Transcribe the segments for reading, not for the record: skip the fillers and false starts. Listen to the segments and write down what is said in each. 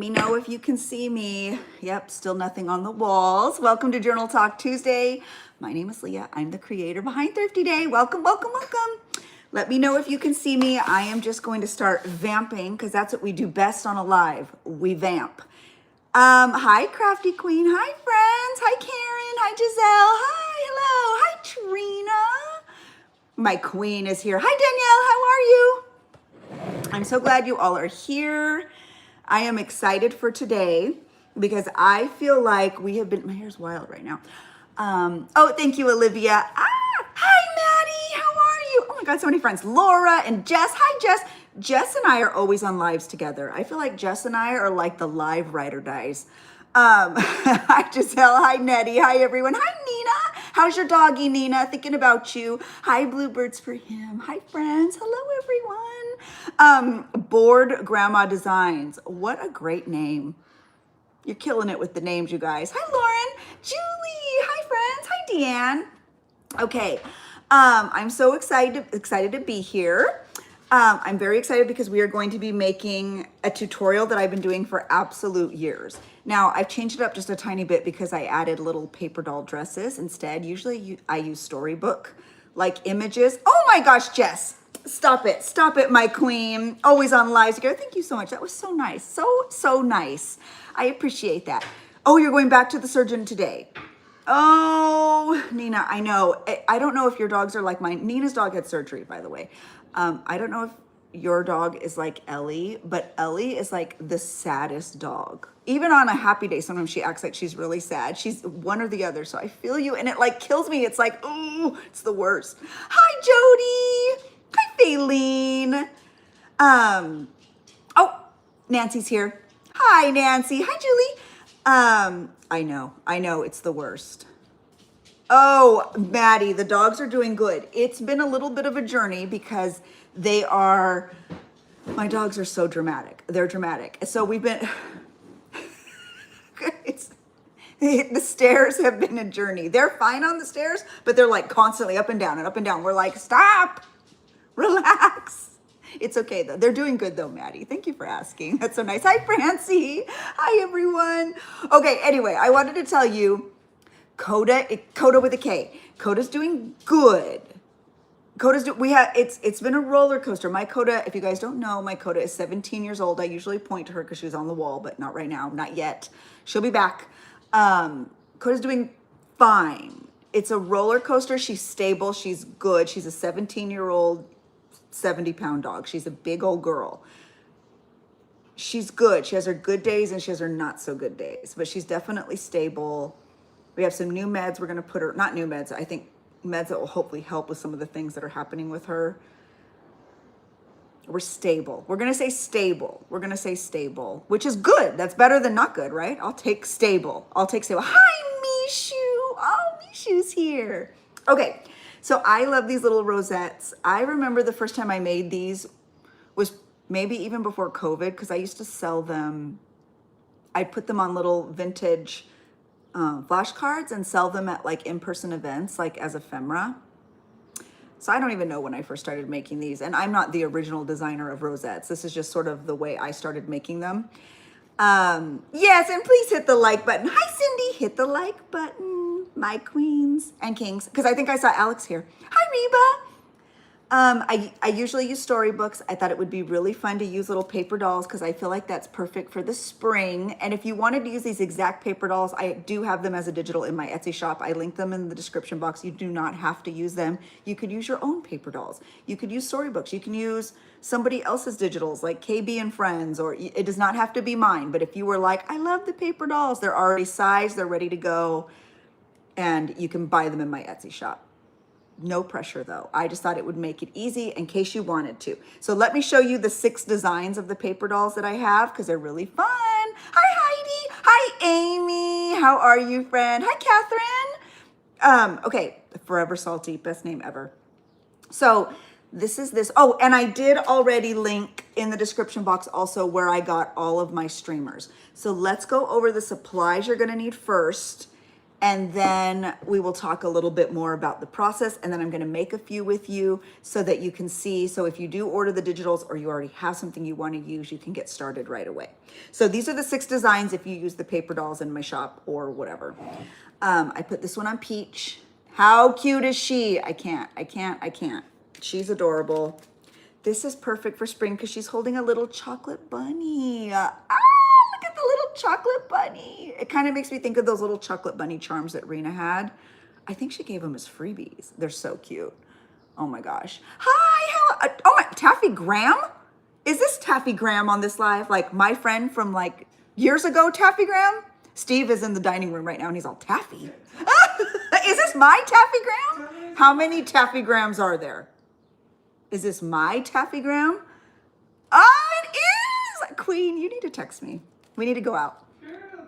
Me know if you can see me. Yep, still nothing on the walls. Welcome to Journal Talk Tuesday. My name is Leah. I'm the creator behind Thrifty Day. Welcome, welcome, welcome. Let me know if you can see me. I am just going to start vamping because that's what we do best on a live. We vamp. Hi, Crafty Queen. Hi, friends. Hi, Karen. Hi, Giselle. Hi, hello. Hi, Trina. My queen is here. Hi, Danielle. How are you? I'm so glad you all are here. I am excited for today because I feel like we have been, my hair's wild right now. Oh, thank you, Olivia. Hi, Maddie. How are you? Oh my God, so many friends. Laura and Jess. Hi, Jess. Jess and I are always on lives together. I feel like Jess and I are like the live ride or dies. Hi, Giselle. Hi, Nettie. Hi, everyone. Hi, Nina. How's your doggy, Nina? Thinking about you. Hi, Bluebirds for him. Hi, friends. Hello, everyone. Bored Grandma Designs. What a great name. You're killing it with the names, you guys. Hi, Lauren. Julie. Hi, friends. Hi, Deanne. Okay. I'm so excited to be here. I'm very excited because we are going to be making a tutorial that I've been doing for absolute years. Now, I've changed it up just a tiny bit because I added little paper doll dresses instead. Usually I use storybook like images. Oh my gosh, Jess, stop it. Stop it, my queen. Always on lives together. Thank you so much. That was so nice. So nice. I appreciate that. Oh, you're going back to the surgeon today. Oh, Nina, I know. I don't know if your dogs are like mine. Nina's dog had surgery, by the way. I don't know if your dog is like Ellie, but Ellie is like the saddest dog. Even on a happy day, sometimes she acts like she's really sad. She's one or the other, so I feel you, and it like kills me. It's like, oh, it's the worst. Hi, Jody. Hi, Faylene. Oh, Nancy's here. Hi, Nancy. Hi, Julie. I know, it's the worst. Oh, Maddie, the dogs are doing good. It's been a little bit of a journey because my dogs are so dramatic. They're dramatic. So we've been, the stairs have been a journey. They're fine on the stairs, but they're like constantly up and down and up and down. We're like, stop, relax. It's okay though. They're doing good though, Maddie. Thank you for asking. That's so nice. Hi, Francie. Hi, everyone. Okay, anyway, I wanted to tell you, Coda with a K. Coda's doing good. It's been a roller coaster. My Coda, if you guys don't know, my Coda is 17 years old. I usually point to her because she's on the wall, but not right now, not yet. She'll be back. Coda's doing fine. It's a roller coaster. She's stable. She's good. She's a 17-year-old, 70-pound dog. She's a big old girl. She's good. She has her good days and she has her not so good days, but she's definitely stable. We have some new meds. We're going to put her, not new meds, I think meds that will hopefully help with some of the things that are happening with her. We're stable. We're going to say stable. We're going to say stable, which is good. That's better than not good, right? I'll take stable. I'll take stable. Hi, Mishu. Oh, Mishu's here. Okay. So I love these little rosettes. I remember the first time I made these was maybe even before COVID because I used to sell them. I'd put them on little vintage flashcards and sell them at like in-person events, like as ephemera. So I don't even know when I first started making these, and I'm not the original designer of rosettes. This is just sort of the way I started making them. Yes, and please hit the like button. Hi, Cindy, hit the like button, my queens and kings, because I think I saw Alex here. Hi, Reba. I usually use storybooks. I thought it would be really fun to use little paper dolls because I feel like that's perfect for the spring. And if you wanted to use these exact paper dolls, I do have them as a digital in my Etsy shop. I link them in the description box. You do not have to use them. You could use your own paper dolls. You could use storybooks. You can use somebody else's digitals like KB and Friends, or it does not have to be mine. But if you were like, I love the paper dolls, they're already sized, they're ready to go, and you can buy them in my Etsy shop. No pressure though. I just thought it would make it easy in case you wanted to. So let me show you the 6 designs of the paper dolls that I have because they're really fun. Hi, Heidi. Hi, Amy. How are you, friend? Hi, Catherine. Okay, Forever Salty, best name ever. So this is this. Oh, and I did already link in the description box also where I got all of my streamers. So let's go over the supplies you're going to need first. And then we will talk a little bit more about the process, and then I'm going to make a few with you so that you can see. So if you do order the digitals or you already have something you want to use, you can get started right away. So these are the 6 designs if you use the paper dolls in my shop or whatever. I put this one on Peach. How cute is she? I can't. She's adorable. This is perfect for spring because she's holding a little chocolate bunny. Look at the little chocolate bunny. It kind of makes me think of those little chocolate bunny charms that Rena had. I think she gave them as freebies. They're so cute. Oh my gosh. Hi, oh my, Taffy Graham? Is this Taffy Graham on this live? Like my friend from like years ago, Taffy Graham? Steve is in the dining room right now and he's all Taffy. Is this my Taffy Graham? How many Taffy Grahams are there? Is this my Taffy Graham? Oh, it is! Queen, you need to text me. We need to go out.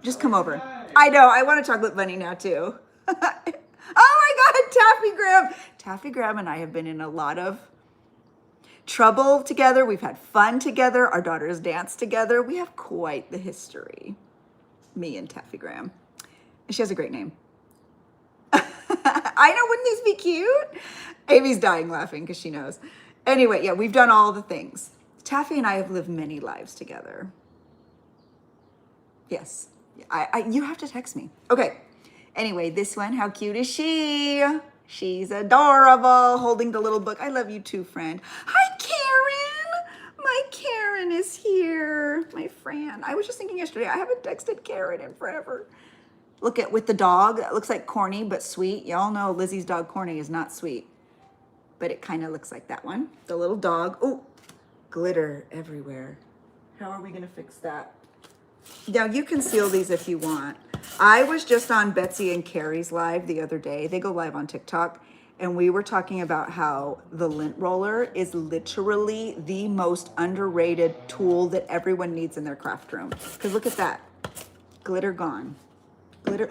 Just come over. I know, I want a chocolate bunny now too. Oh my God, Taffy Graham. Taffy Graham and I have been in a lot of trouble together. We've had fun together. Our daughters danced together. We have quite the history. Me and Taffy Graham. She has a great name. I know, wouldn't these be cute? Amy's dying laughing because she knows. Anyway, yeah, we've done all the things. Taffy and I have lived many lives together. Yes, you have to text me. Okay, anyway, this one, how cute is she? She's adorable, holding the little book. I love you too, friend. Hi, Karen. My Karen is here, my friend. I was just thinking yesterday, I haven't texted Karen in forever. Look at with the dog. It looks like corny, but sweet. Y'all know Lizzie's dog Corny is not sweet, but it kind of looks like that one. The little dog. Oh, glitter everywhere. How are we going to fix that? Now you can seal these if you want. I was just on Betsy and Carrie's live the other day. They go live on TikTok. And we were talking about how the lint roller is literally the most underrated tool that everyone needs in their craft room. Because look at that. Glitter gone. Glitter.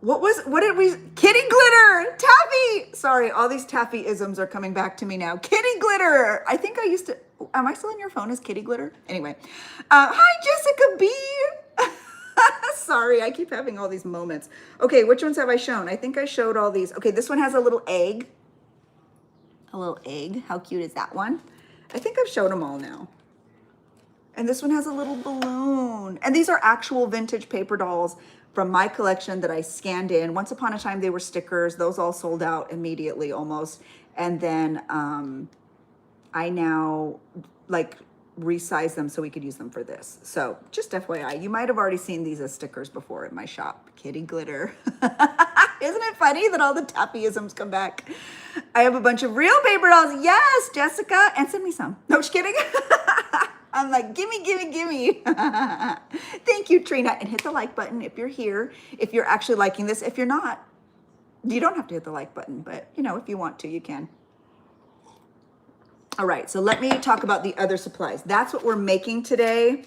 What did we, kitty glitter, Taffy. Sorry, all these Taffy-isms are coming back to me now. Kitty glitter. I think I used to, am I still in your phone as kitty glitter? Anyway, hi Jessica B. Sorry, I keep having all these moments. Okay, which ones have I shown? I think I showed all these. Okay, this one has a little egg. A little egg, how cute is that one? I think I've showed them all now. And this one has a little balloon. And these are actual vintage paper dolls from my collection that I scanned in. Once upon a time, they were stickers. Those all sold out immediately almost. And then I now like resize them so we could use them for this. So just FYI, you might have already seen these as stickers before in my shop. Kitty glitter. Isn't it funny that all the Taffy-isms come back? I have a bunch of real paper dolls. Yes, Jessica. And send me some. No, just kidding. I'm like, gimme, gimme, gimme. Thank you, Trina. And hit the like button if you're here, if you're actually liking this. If you're not, you don't have to hit the like button, but you know, if you want to, you can. All right, so let me talk about the other supplies. That's what we're making today.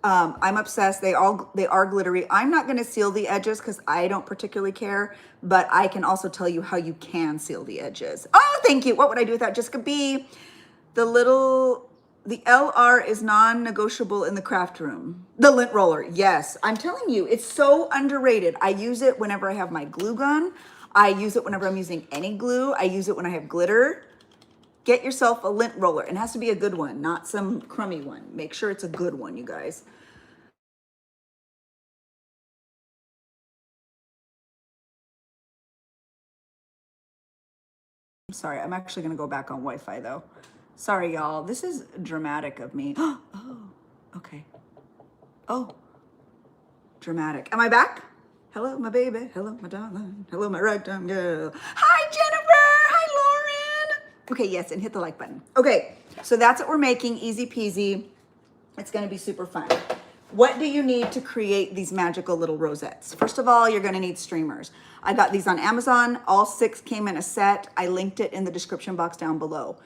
I'm obsessed. They are glittery. I'm not gonna seal the edges because I don't particularly care, but I can also tell you how you can seal the edges. Oh, thank you. What would I do without Jessica B? The LR is non-negotiable in the craft room. The lint roller, yes. I'm telling you, it's so underrated. I use it whenever I have my glue gun. I use it whenever I'm using any glue. I use it when I have glitter. Get yourself a lint roller. It has to be a good one, not some crummy one. Make sure it's a good one, you guys. I'm sorry, I'm actually gonna go back on Wi-Fi though. Sorry, y'all. This is dramatic of me. Oh, okay. Oh, dramatic. Am I back? Hello, my baby. Hello, my darling. Hello, my ragtime girl. Hi, Jennifer. Hi, Lauren. Okay, yes, and hit the like button. Okay, so that's what we're making. Easy peasy. It's going to be super fun. What do you need to create these magical little rosettes? First of all, you're going to need streamers. I got these on Amazon. All 6 came in a set. I linked it in the description box down below.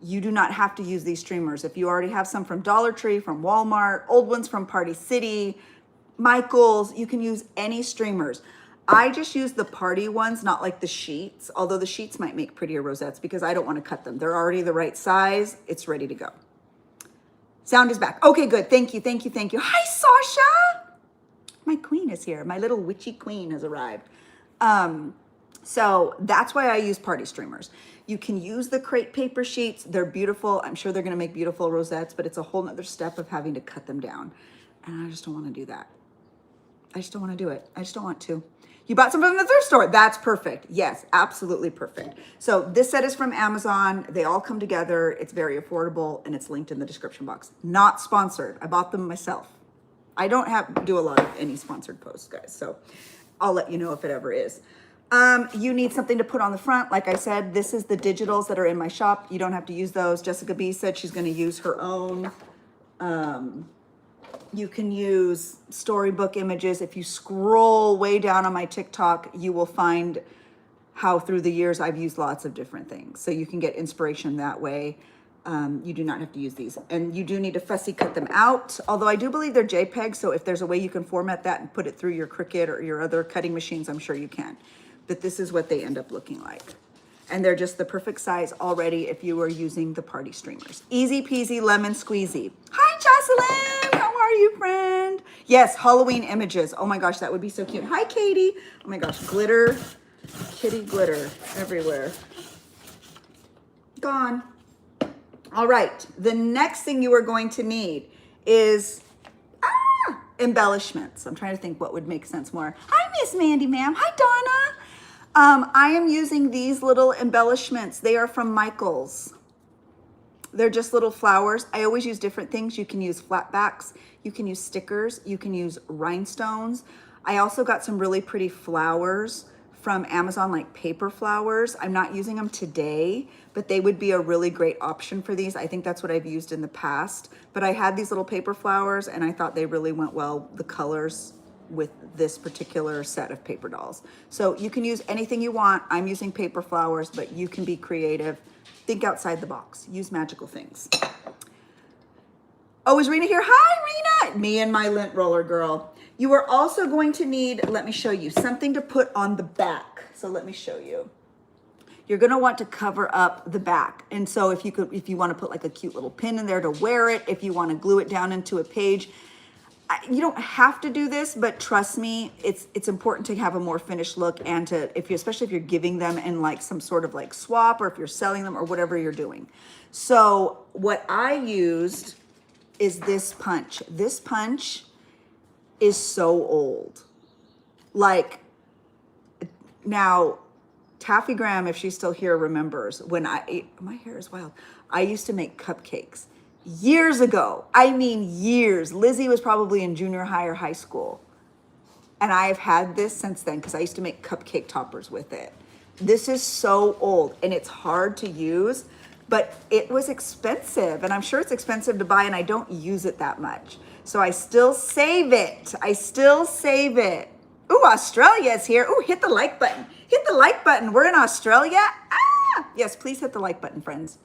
You do not have to use these streamers. If you already have some from Dollar Tree, from Walmart, old ones from Party City, Michael's, you can use any streamers. I just use the party ones, not like the sheets, although the sheets might make prettier rosettes because I don't want to cut them. They're already the right size. It's ready to go. Sound is back. Okay, good. Thank you, thank you, thank you. Hi, Sasha. My queen is here. My little witchy queen has arrived. So that's why I use party streamers. You can use the crepe paper sheets. They're beautiful. I'm sure they're gonna make beautiful rosettes, but it's a whole nother step of having to cut them down. And I just don't wanna do that. I just don't wanna do it. I just don't want to. You bought some from the thrift store. That's perfect. Yes, absolutely perfect. So this set is from Amazon. They all come together. It's very affordable and it's linked in the description box. Not sponsored. I bought them myself. I don't do a lot of any sponsored posts, guys. So I'll let you know if it ever is. You need something to put on the front. Like I said, this is the digitals that are in my shop. You don't have to use those. Jessica B said she's going to use her own. You can use storybook images. If you scroll way down on my TikTok, you will find how through the years I've used lots of different things. So you can get inspiration that way. You do not have to use these. And you do need to fussy cut them out. Although I do believe they're JPEG. So if there's a way you can format that and put it through your Cricut or your other cutting machines, I'm sure you can. But this is what they end up looking like. And they're just the perfect size already if you were using the party streamers. Easy peasy lemon squeezy. Hi, Jocelyn. How are you, friend? Yes, Halloween images. Oh my gosh, that would be so cute. Hi, Katie. Oh my gosh, glitter, kitty glitter everywhere. Gone. All right, the next thing you are going to need is embellishments. I'm trying to think what would make sense more. Hi, Miss Mandy, ma'am. Hi, Donna. I am using these little embellishments. They are from Michaels. They're just little flowers. I always use different things. You can use flat backs. You can use stickers. You can use rhinestones. I also got some really pretty flowers from Amazon, like paper flowers. I'm not using them today, but they would be a really great option for these. I think that's what I've used in the past. But I had these little paper flowers and I thought they really went well, the colors with this particular set of paper dolls. So you can use anything you want. I'm using paper flowers, but you can be creative. Think outside the box. Use magical things. Oh, is Rena here? Hi, Rena. Me and my lint roller girl. You are also going to need, let me show you, something to put on the back. So let me show you. You're gonna want to cover up the back. And so if you wanna put like a cute little pin in there to wear it, if you wanna glue it down into a page, you don't have to do this, but trust me, it's important to have a more finished look and to, especially if you're giving them in like some sort of like swap or if you're selling them or whatever you're doing. So what I used is this punch. This punch is so old. Like now, Taffy Graham, if she's still here, remembers when my hair is wild. I used to make cupcakes. Years ago, I mean years. Lizzie was probably in junior high or high school. And I have had this since then because I used to make cupcake toppers with it. This is so old and it's hard to use, but it was expensive. And I'm sure it's expensive to buy and I don't use it that much. So I still save it. I still save it. Ooh, Australia is here. Ooh, hit the like button. Hit the like button. We're in Australia. Ah! Yes, please hit the like button, friends.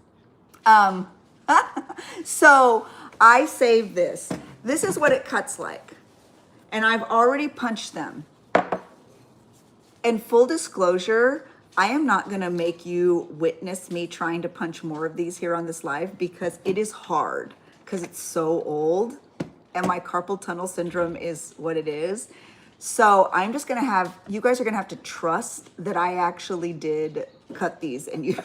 So I saved this. This is what it cuts like. And I've already punched them. And full disclosure, I am not going to make you witness me trying to punch more of these here on this live because it is hard because it's so old and my carpal tunnel syndrome is what it is. So I'm just going to have, you guys are going to have to trust that I actually did cut these and you...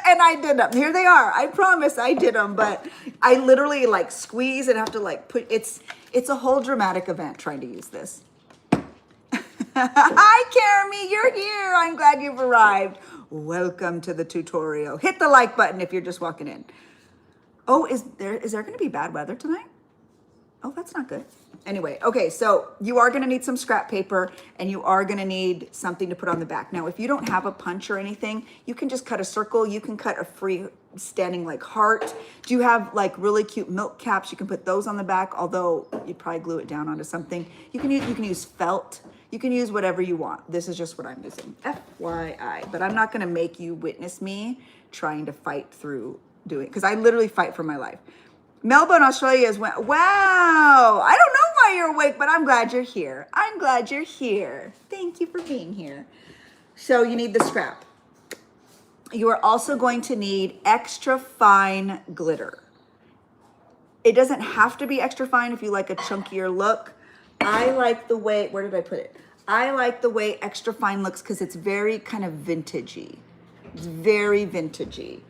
And I did them. Here they are. I promise I did them, but I literally like squeeze and have to like put, it's a whole dramatic event trying to use this. Hi, Carmi, you're here. I'm glad you've arrived. Welcome to the tutorial. Hit the like button if you're just walking in. Oh, is there going to be bad weather tonight? Oh, that's not good. Anyway, okay, so you are going to need some scrap paper and you are going to need something to put on the back. Now, if you don't have a punch or anything, you can just cut a circle. You can cut a freestanding like heart. Do you have like really cute milk caps? You can put those on the back, although you'd probably glue it down onto something. You can use felt. You can use whatever you want. This is just what I'm using. FYI. But I'm not going to make you witness me trying to fight through doing, because I literally fight for my life. Melbourne, Australia is wow. I don't know why you're awake, but I'm glad you're here. I'm glad you're here. Thank you for being here. So you need the scrap. You are also going to need extra fine glitter. It doesn't have to be extra fine if you like a chunkier look, I like the way, where did I put it? I like the way extra fine looks because it's very kind of vintagey. It's very vintagey.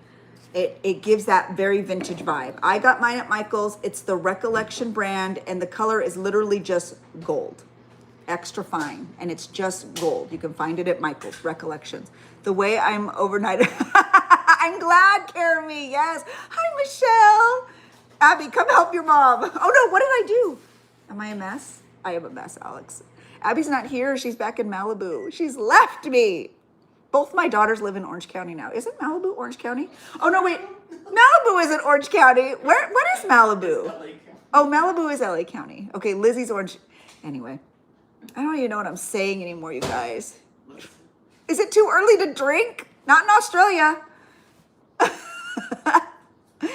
It gives that very vintage vibe. I got mine at Michael's. It's the Recollection brand, and the color is literally just gold. Extra fine, and it's just gold. You can find it at Michael's Recollections. The way I'm overnight, I'm glad, Caramy, yes. Hi, Michelle. Abby, come help your mom. Oh no, what did I do? Am I a mess? I am a mess, Alex. Abby's not here. She's back in Malibu. She's left me. Both my daughters live in Orange County now. Isn't Malibu Orange County? Oh no, wait. Malibu isn't Orange County. What is Malibu? Oh, Malibu is LA County. Okay, Lizzie's Orange. Anyway, I don't even know what I'm saying anymore, you guys. Is it too early to drink? Not in Australia.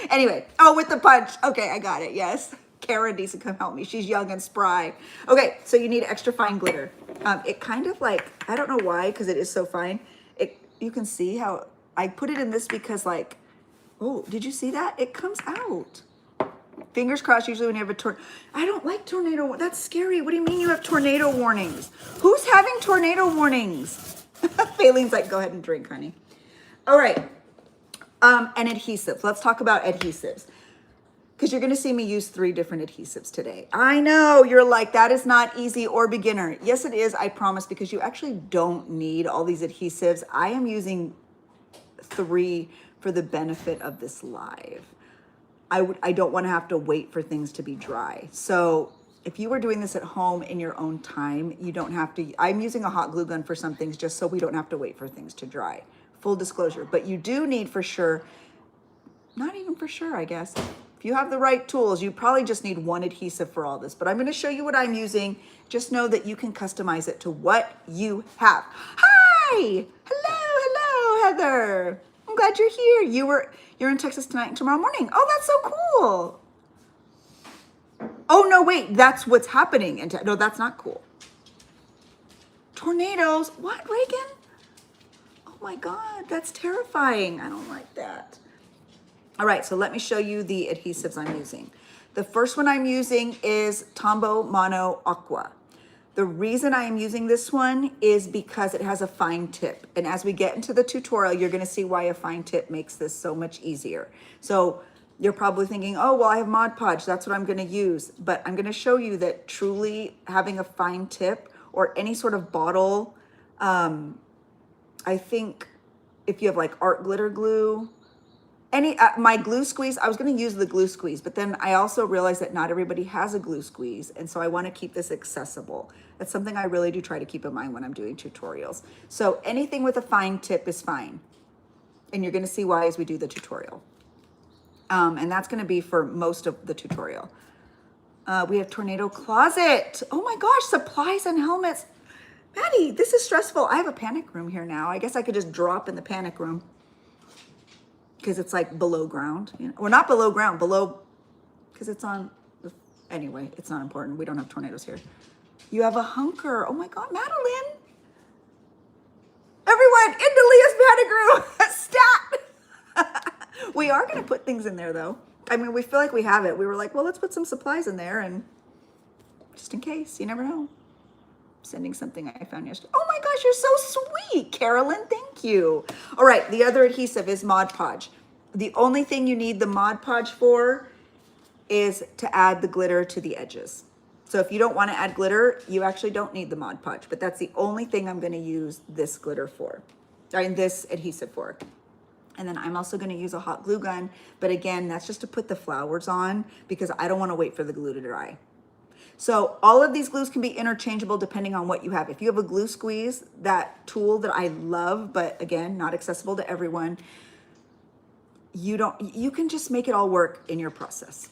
Anyway, oh, with the punch. Okay, I got it, yes. Karen needs to come help me. She's young and spry. Okay, so you need extra fine glitter. It kind of like, I don't know why, because it is so fine. You can see how I put it in this because like, oh, did you see that? It comes out. Fingers crossed, usually when you have a tornado. I don't like tornado. That's scary. What do you mean you have tornado warnings? Who's having tornado warnings? Fayleen's like, go ahead and drink, honey. All right. And adhesives. Let's talk about adhesives. Because you're going to see me use 3 different adhesives today. I know you're like, that is not easy or beginner. Yes, it is. I promise, because you actually don't need all these adhesives. I am using 3 for the benefit of this live. I don't want to have to wait for things to be dry. So if you were doing this at home in your own time, you don't have to. I'm using a hot glue gun for some things just so we don't have to wait for things to dry. Full disclosure. But you do need for sure, not even for sure, I guess. If you have the right tools, you probably just need 1 adhesive for all this. But I'm going to show you what I'm using. Just know that you can customize it to what you have. Hi! Hello, Heather. I'm glad you're here. You're in Texas tonight and tomorrow morning. Oh, that's so cool. Oh, no, wait. That's what's happening. No, that's not cool. Tornadoes. What, Reagan? Oh, my God. That's terrifying. I don't like that. All right, so let me show you the adhesives I'm using. The first one I'm using is Tombow Mono Aqua. The reason I am using this one is because it has a fine tip. And as we get into the tutorial, you're gonna see why a fine tip makes this so much easier. So you're probably thinking, oh, well, I have Mod Podge, that's what I'm gonna use. But I'm gonna show you that truly having a fine tip or any sort of bottle, I think if you have like art glitter glue, my glue squeeze, I was going to use the glue squeeze, but then I also realized that not everybody has a glue squeeze. And so I want to keep this accessible. That's something I really do try to keep in mind when I'm doing tutorials. So anything with a fine tip is fine. And you're going to see why as we do the tutorial. And that's going to be for most of the tutorial. We have Tornado Closet. Oh my gosh, supplies and helmets. Maddie, this is stressful. I have a panic room here now. I guess I could just drop in the panic room. Because it's like below ground, you know? Or not below ground, below, because it's on, anyway, it's not important. We don't have tornadoes here. You have a hunker. Oh my God, Madeline. Everyone into Leah's panic room. Stat. We are going to put things in there though. I mean, we feel like we have it. We were like, well, let's put some supplies in there and just in case, you never know. Sending something I found yesterday. Oh my gosh, you're so sweet, Carolyn. Thank you. All right, the other adhesive is Mod Podge. The only thing you need the Mod Podge for is to add the glitter to the edges. So if you don't want to add glitter, you actually don't need the Mod Podge, but that's the only thing I'm going to use this glitter for, this adhesive for. And then I'm also going to use a hot glue gun, but again, that's just to put the flowers on because I don't want to wait for the glue to dry. So all of these glues can be interchangeable depending on what you have. If you have a glue squeeze, that tool that I love, but again, not accessible to everyone, you can just make it all work in your process.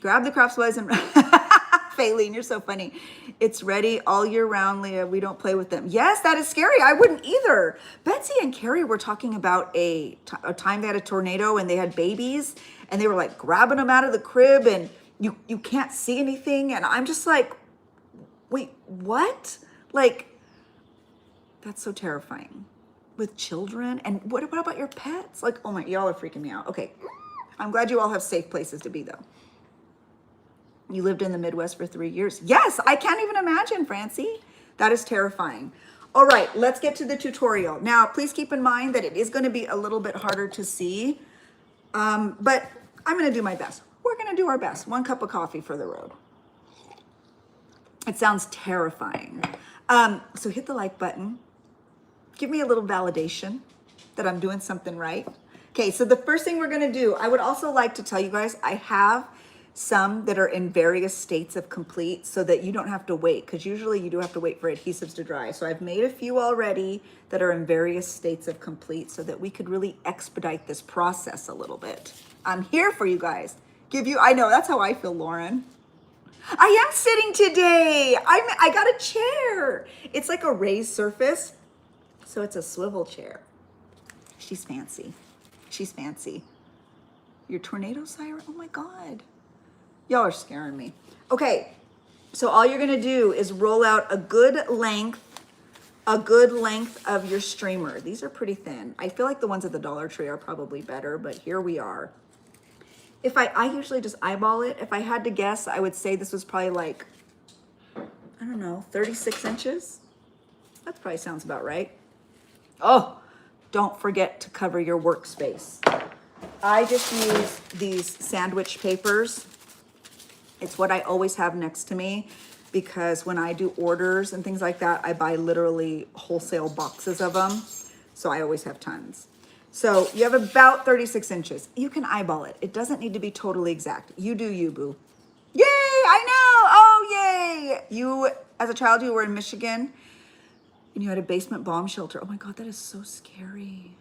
Grab the craft supplies and Faylene, you're so funny. It's ready all year round, Leah. We don't play with them. Yes, that is scary. I wouldn't either. Betsy and Carrie were talking about a time they had a tornado and they had babies and they were like grabbing them out of the crib and you can't see anything. And I'm just like, wait, what? Like, that's so terrifying with children. And what about your pets? Like, oh my, y'all are freaking me out. Okay. I'm glad you all have safe places to be though. You lived in the Midwest for 3 years. Yes, I can't even imagine, Francie. That is terrifying. All right, let's get to the tutorial. Now, please keep in mind that it is going to be a little bit harder to see, but I'm going to do my best. We're going to do our best. 1 cup of coffee for the road. It sounds terrifying. So hit the like button. Give me a little validation that I'm doing something right. Okay, so the first thing we're going to do, I would also like to tell you guys, I have some that are in various states of complete so that you don't have to wait, because usually you do have to wait for adhesives to dry. So I've made a few already that are in various states of complete so that we could really expedite this process a little bit. I'm here for you guys. I know, that's how I feel, Lauren. I am sitting today. I got a chair. It's like a raised surface, so it's a swivel chair. She's fancy. She's fancy. Your tornado siren? Oh my God. Y'all are scaring me. Okay, so all you're gonna do is roll out a good length of your streamer. These are pretty thin. I feel like the ones at the Dollar Tree are probably better, but here we are. If I usually just eyeball it. If I had to guess, I would say this was probably like, I don't know, 36 inches. That probably sounds about right. Oh, don't forget to cover your workspace. I just use these sandwich papers. It's what I always have next to me because when I do orders and things like that, I buy literally wholesale boxes of them. So I always have tons. So you have about 36 inches. You can eyeball it. It doesn't need to be totally exact. You do you, boo. Yay, I know. Oh, yay. You, as a child, you were in Michigan and you had a basement bomb shelter. Oh my God, that is so scary.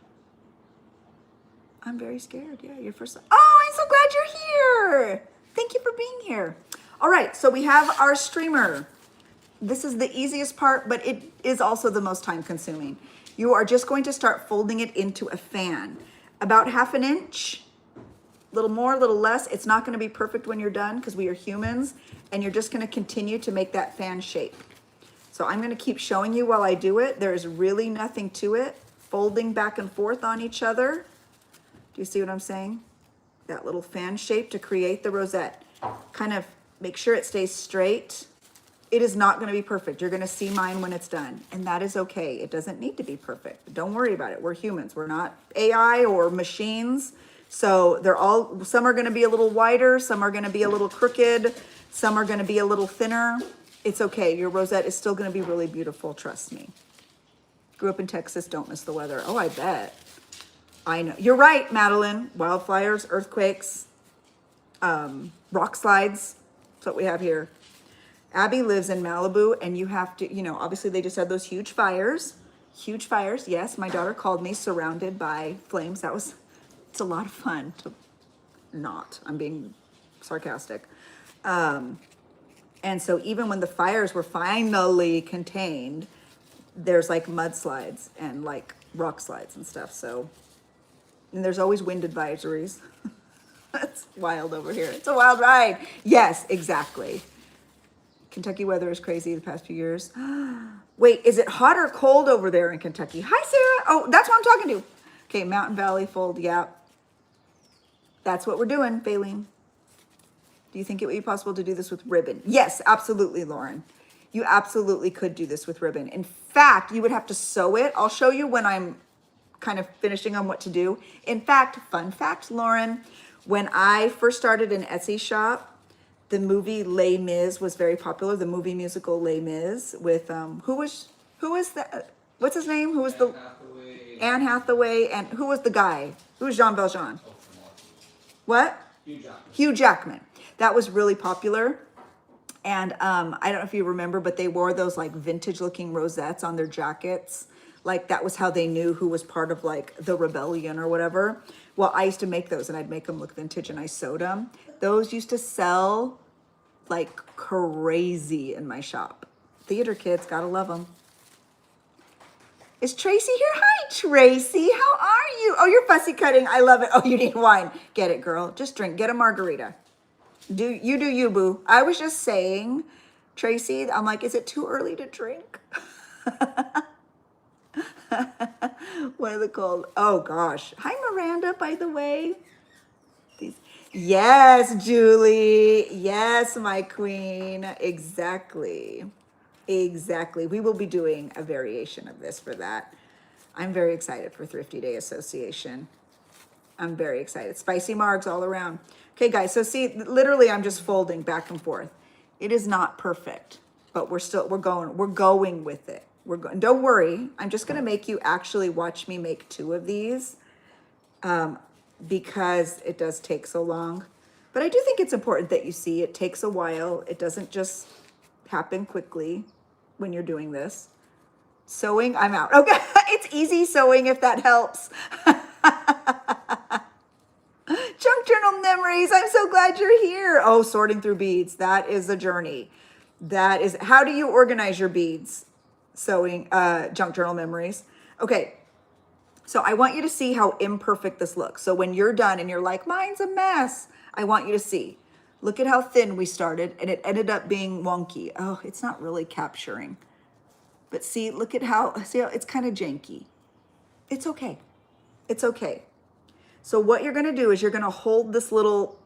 I'm very scared. Yeah, your first. Oh, I'm so glad you're here. Thank you for being here. All right, so we have our streamer. This is the easiest part, but it is also the most time consuming. You are just going to start folding it into a fan. About 1/2 inch, a little more, a little less. It's not gonna be perfect when you're done because we are humans, and you're just gonna continue to make that fan shape. So I'm gonna keep showing you while I do it. There's really nothing to it. Folding back and forth on each other. Do you see what I'm saying? That little fan shape to create the rosette. Kind of make sure it stays straight. It is not going to be perfect. You're going to see mine when it's done, and that is okay. It doesn't need to be perfect. Don't worry about it. We're humans. We're not AI or machines. So some are going to be a little wider, some are going to be a little crooked, some are going to be a little thinner. It's okay. Your rosette is still going to be really beautiful. Trust me. Grew up in Texas. Don't miss the weather. Oh, I bet. I know. You're right, Madeline. Wildfires, earthquakes, rock slides. That's what we have here. Abby lives in Malibu, and you have to, obviously they just had those huge fires. Huge fires. Yes, my daughter called me surrounded by flames. It's a lot of fun to not. I'm being sarcastic. And so even when the fires were finally contained, there's like mudslides and like rock slides and stuff. So, and there's always wind advisories. That's wild over here. It's a wild ride. Yes, exactly. Kentucky weather is crazy the past few years. Wait, is it hot or cold over there in Kentucky? Hi, Sarah. Oh, that's what I'm talking to. Okay, Mountain Valley fold, yeah. That's what we're doing, Baleen. Do you think it would be possible to do this with ribbon? Yes, absolutely, Lauren. You absolutely could do this with ribbon. In fact, you would have to sew it. I'll show you when I'm kind of finishing on what to do. In fact, fun fact, Lauren, when I first started an Etsy shop, the movie Les Mis was very popular. The movie musical Les Mis with who was that? What's his name? Who was the Anne Hathaway, and who was the guy? Who was Jean Valjean? What? Hugh Jackman. That was really popular. And I don't know if you remember, but they wore those like vintage looking rosettes on their jackets. Like that was how they knew who was part of like the rebellion or whatever. Well, I used to make those and I'd make them look vintage and I sewed them. Those used to sell like crazy in my shop. Theater kids, gotta love them. Is Tracy here? Hi, Tracy. How are you? Oh, you're fussy cutting. I love it. Oh, you need wine. Get it, girl. Just drink. Get a margarita. Do you, boo. I was just saying, Tracy, I'm like, is it too early to drink? What are they called? Oh, gosh. Hi, Miranda, by the way. Yes, Julie. Yes, my queen. Exactly. Exactly. We will be doing a variation of this for that. I'm very excited for Thrifty Day Association. I'm very excited. Spicy margs all around. Okay, guys, so see, literally I'm just folding back and forth. It is not perfect, but we're going with it. We're going, don't worry. I'm just going to make you actually watch me make 2 of these because it does take so long. But I do think it's important that you see it takes a while. It doesn't just happen quickly when you're doing this. Sewing, I'm out. Okay, it's easy sewing if that helps. Junk journal memories. I'm so glad you're here. Oh, sorting through beads. That is a journey. That is, how do you organize your beads? Sewing, junk journal memories. Okay. So I want you to see how imperfect this looks. So when you're done and you're like, mine's a mess, I want you to see. Look at how thin we started and it ended up being wonky. Oh, it's not really capturing. But see, look at see how it's kind of janky. It's okay. It's okay. So what you're going to do is you're going to hold this little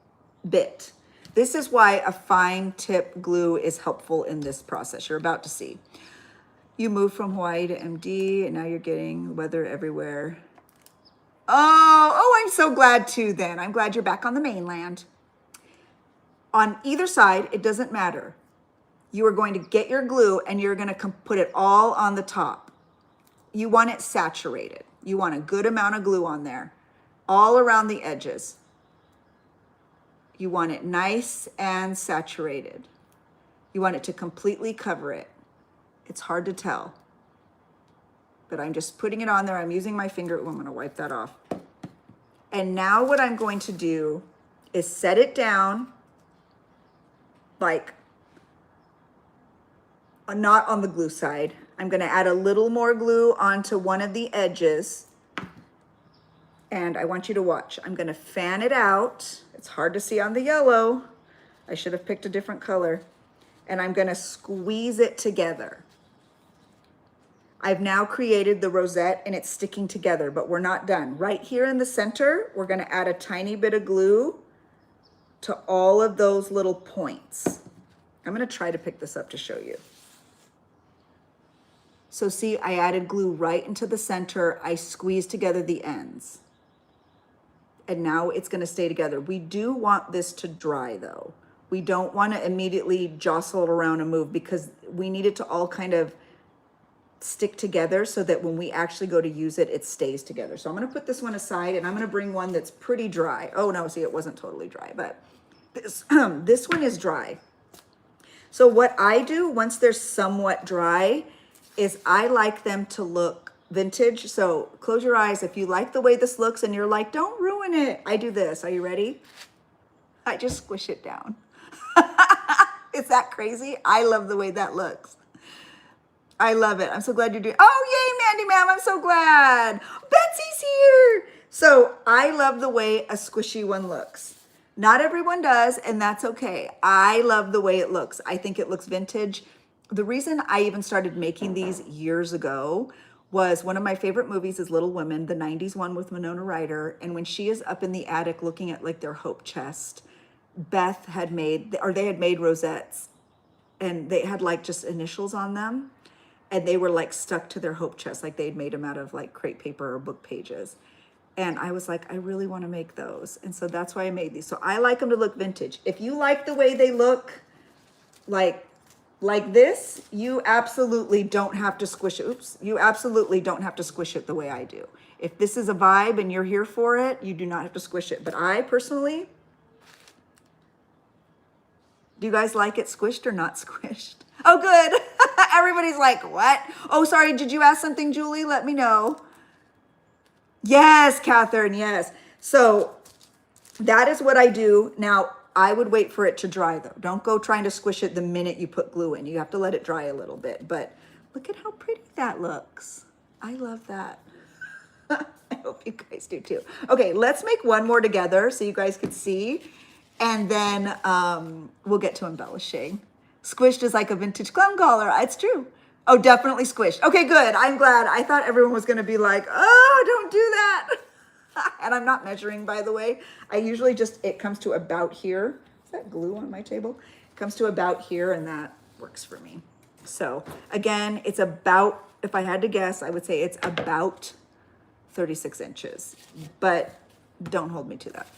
bit. This is why a fine tip glue is helpful in this process. You're about to see. You move from Hawaii to MD and now you're getting weather everywhere. Oh, I'm so glad too then. I'm glad you're back on the mainland. On either side, it doesn't matter. You are going to get your glue and you're going to put it all on the top. You want it saturated. You want a good amount of glue on there, all around the edges. You want it nice and saturated. You want it to completely cover it. It's hard to tell, but I'm just putting it on there. I'm using my finger. Ooh, I'm going to wipe that off. And now what I'm going to do is set it down like not on the glue side. I'm going to add a little more glue onto one of the edges. And I want you to watch. I'm going to fan it out. It's hard to see on the yellow. I should have picked a different color. And I'm going to squeeze it together. I've now created the rosette and it's sticking together, but we're not done. Right here in the center, we're going to add a tiny bit of glue to all of those little points. I'm going to try to pick this up to show you. So see, I added glue right into the center. I squeezed together the ends. And now it's going to stay together. We do want this to dry though. We don't want to immediately jostle it around and move because we need it to all kind of stick together so that when we actually go to use it, it stays together. So I'm going to put this one aside and I'm going to bring one that's pretty dry. Oh no, see, it wasn't totally dry, but this, this one is dry. So what I do once they're somewhat dry is I like them to look vintage. So close your eyes. If you like the way this looks and you're like, don't ruin it. I do this. Are you ready? I just squish it down. Is that crazy? I love the way that looks. I love it. I'm so glad you're doing. Oh, yay, Mandy Ma'am. I'm so glad. Betsy's here. So I love the way a squishy one looks. Not everyone does, and that's okay. I love the way it looks. I think it looks vintage. The reason I even started making these years ago was one of my favorite movies is Little Women, the 90s one with Winona Ryder. And when she is up in the attic looking at like their hope chest, Beth had made, or they had made rosettes and they had like just initials on them. And they were like stuck to their hope chest, like they'd made them out of like crepe paper or book pages. And I was like, I really want to make those. And so that's why I made these. So I like them to look vintage. If you like the way they look like this, you absolutely don't have to squish it. Oops, you absolutely don't have to squish it the way I do. If this is a vibe and you're here for it, you do not have to squish it. But I personally, do you guys like it squished or not squished? Oh, good. Everybody's like, what? Oh, sorry. Did you ask something, Julie? Let me know. Yes, Catherine. Yes. So that is what I do. Now, I would wait for it to dry though. Don't go trying to squish it the minute you put glue in. You have to let it dry a little bit, but look at how pretty that looks. I love that. I hope you guys do too. Okay, let's make one more together so you guys can see. And then we'll get to embellishing. Squished is like a vintage clown collar. It's true. Oh, definitely squished. Okay, good. I'm glad. I thought everyone was going to be like, oh, don't do that. And I'm not measuring, by the way. I usually just, it comes to about here. Is that glue on my table? It comes to about here, and that works for me. So again, it's about, if I had to guess, I would say it's about 36 inches, but don't hold me to that.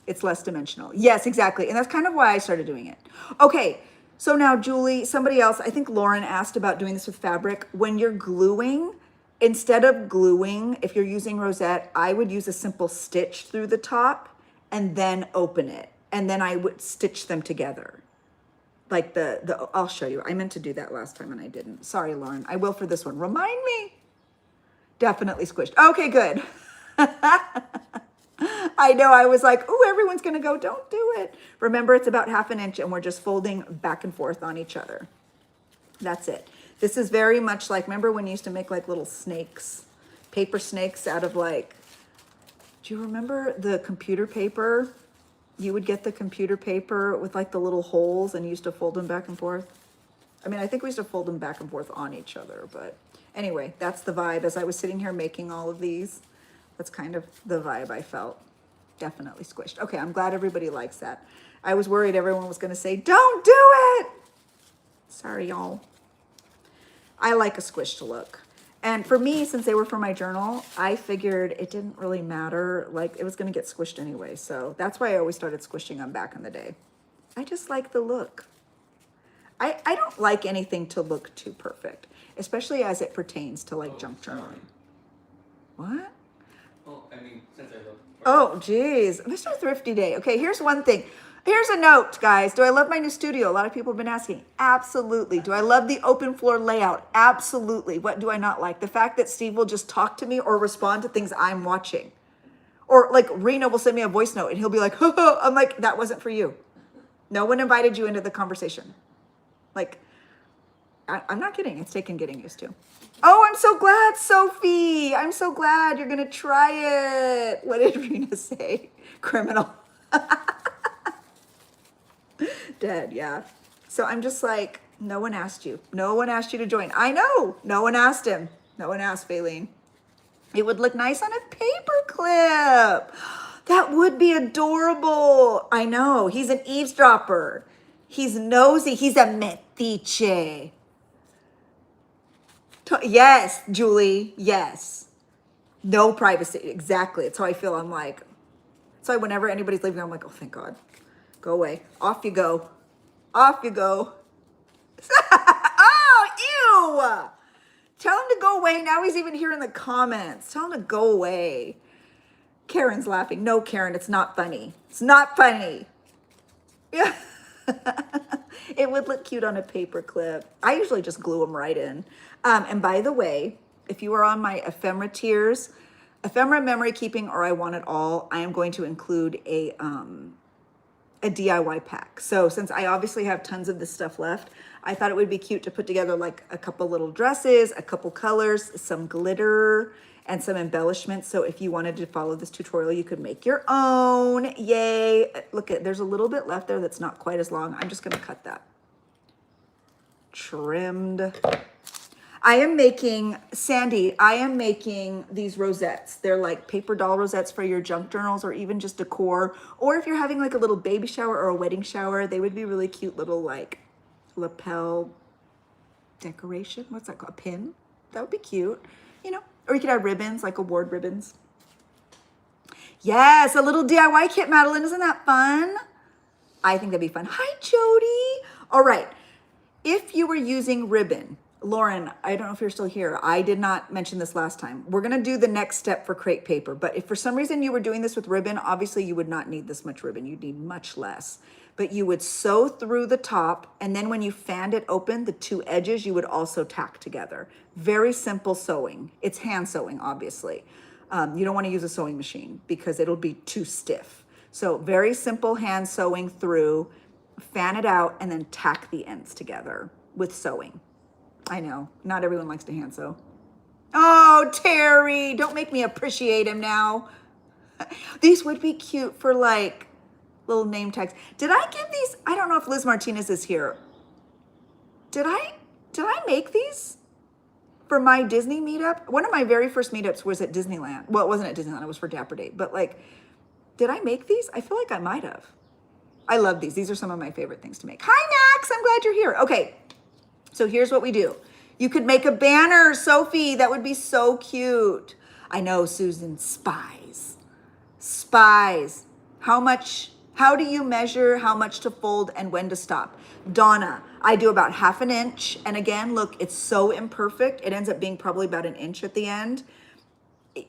It's less dimensional. Yes, exactly. And that's kind of why I started doing it. Okay, so now Julie, somebody else, I think Lauren asked about doing this with fabric. When you're gluing, instead of gluing, if you're using Rosette, I would use a simple stitch through the top and then open it. And then I would stitch them together. Like I'll show you. I meant to do that last time and I didn't. Sorry, Lauren. I will for this one. Remind me. Definitely squished. Okay, good. I know, I was like, oh, everyone's gonna go, don't do it. Remember, it's about 1/2 inch and we're just folding back and forth on each other. That's it. This is very much like, remember when you used to make like little snakes, paper snakes out of like, do you remember the computer paper? You would get the computer paper with like the little holes and you used to fold them back and forth. I mean, I think we used to fold them back and forth on each other, but anyway, that's the vibe. As I was sitting here making all of these, that's kind of the vibe I felt. Definitely squished. Okay, I'm glad everybody likes that. I was worried everyone was gonna say, don't do it. Sorry, y'all. I like a squished look. And for me, since they were for my journal, I figured it didn't really matter. Like, it was gonna get squished anyway. So that's why I always started squishing them back in the day. I just like the look. I don't like anything to look too perfect, especially as it pertains to like junk journaling. What? Well, I mean, since I look. Oh, geez. Mr. Thrifty Day. Okay, here's one thing. Here's a note, guys. Do I love my new studio? A lot of people have been asking. Absolutely. Do I love the open floor layout? Absolutely. What do I not like? The fact that Steve will just talk to me or respond to things I'm watching. Or like Rena will send me a voice note and he'll be like, oh, I'm like, that wasn't for you. No one invited you into the conversation. Like, I'm not kidding. It's taken getting used to. Oh, I'm so glad, Sophie. I'm so glad you're going to try it. What did Rena say? Criminal. Dead, yeah. So I'm just like, no one asked you. No one asked you to join. I know. No one asked him. No one asked Faylene. It would look nice on a paper clip. That would be adorable. I know. He's an eavesdropper. He's nosy. He's a metiche. Yes, Julie. Yes. No privacy. Exactly. That's how I feel. I'm like, that's why whenever anybody's leaving, I'm like, oh, thank God. Go away. Off you go. Off you go. Oh, ew. Tell him to go away. Now he's even here in the comments. Tell him to go away. Karen's laughing. No, Karen, it's not funny. It's not funny. Yeah. It would look cute on a paper clip. I usually just glue them right in. And by the way, if you are on my ephemera tiers, ephemera memory keeping, or I want it all, I am going to include a DIY pack. So since I obviously have tons of this stuff left, I thought it would be cute to put together like a couple little dresses, a couple colors, some glitter, and some embellishments. So if you wanted to follow this tutorial, you could make your own. Yay. Look, there's a little bit left there that's not quite as long. I'm just going to cut that. Trimmed. I am making, Sandy, I am making these rosettes. They're like paper doll rosettes for your junk journals or even just decor. Or if you're having like a little baby shower or a wedding shower, they would be really cute little like lapel decoration. What's that called? A pin? That would be cute, you know? Or you could have ribbons, like award ribbons. Yes, a little DIY kit, Madeline. Isn't that fun? I think that'd be fun. Hi, Jody. All right. If you were using ribbon, Lauren, I don't know if you're still here. I did not mention this last time. We're going to do the next step for crepe paper. But if for some reason you were doing this with ribbon, obviously you would not need this much ribbon. You'd need much less. But you would sew through the top. And then when you fanned it open, the two edges, you would also tack together. Very simple sewing. It's hand sewing, obviously. You don't want to use a sewing machine because it'll be too stiff. So very simple hand sewing through, fan it out, and then tack the ends together with sewing. I know, not everyone likes to hand sew. Oh, Terry, don't make me appreciate him now. These would be cute for like little name tags. Did I give these? I don't know if Liz Martinez is here. Did I make these? for my Disney meetup. One of my very first meetups was at Disneyland. Well, it wasn't at Disneyland, it was for Dapper Day. But like, did I make these? I feel like I might have. I love these. These are some of my favorite things to make. Hi, Max. I'm glad you're here. Okay, so here's what we do. You could make a banner, Sophie. That would be so cute. I know, Susan. Spies. Spies. How do you measure how much to fold and when to stop? Donna, I do about 1/2 inch. And again, look, it's so imperfect. It ends up being probably about 1 inch at the end.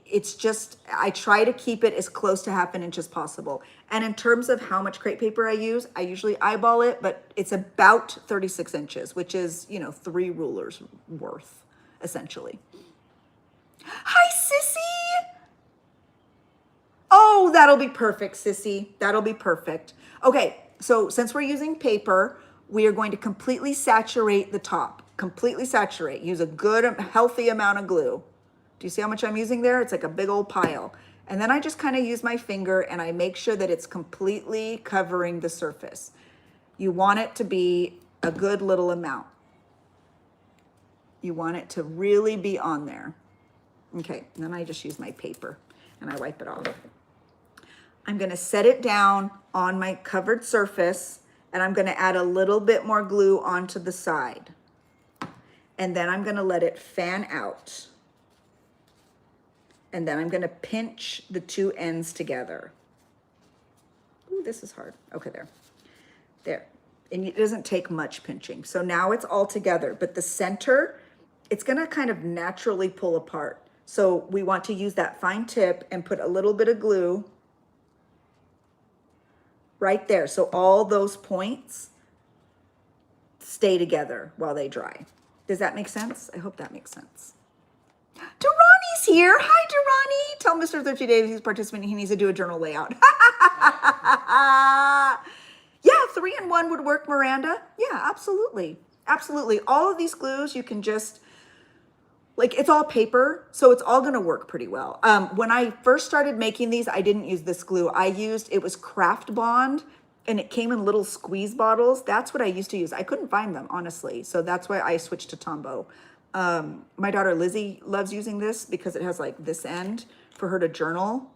It's just, I try to keep it as close to 1/2 inch as possible. And in terms of how much crepe paper I use, I usually eyeball it, but it's about 36 inches, which is, 3 rulers worth, essentially. Hi, Sissy. Oh, that'll be perfect, Sissy. That'll be perfect. Okay, so since we're using paper, we are going to completely saturate the top. Completely saturate. Use a good, healthy amount of glue. Do you see how much I'm using there? It's like a big old pile. And then I just kind of use my finger and I make sure that it's completely covering the surface. You want it to be a good little amount. You want it to really be on there. Okay, and then I just use my paper and I wipe it off. I'm gonna set it down on my covered surface and I'm gonna add a little bit more glue onto the side. And then I'm gonna let it fan out. And then I'm gonna pinch the 2 ends together. Ooh, this is hard. Okay, there. There. And it doesn't take much pinching. So now it's all together, but the center, it's gonna kind of naturally pull apart. So we want to use that fine tip and put a little bit of glue right there. So all those points stay together while they dry. Does that make sense? I hope that makes sense. Durrani's here. Hi, Durrani. Tell Mr. Thrifty Dave he's participating. He needs to do a journal layout. Yeah, 3-in-1 would work, Miranda. Yeah, absolutely. Absolutely. All of these glues, you can just, like, it's all paper, so it's all gonna work pretty well. When I first started making these, I didn't use this glue. It was Craft Bond, and it came in little squeeze bottles. That's what I used to use. I couldn't find them, honestly, so that's why I switched to Tombow. My daughter Lizzie loves using this because it has like this end for her to journal.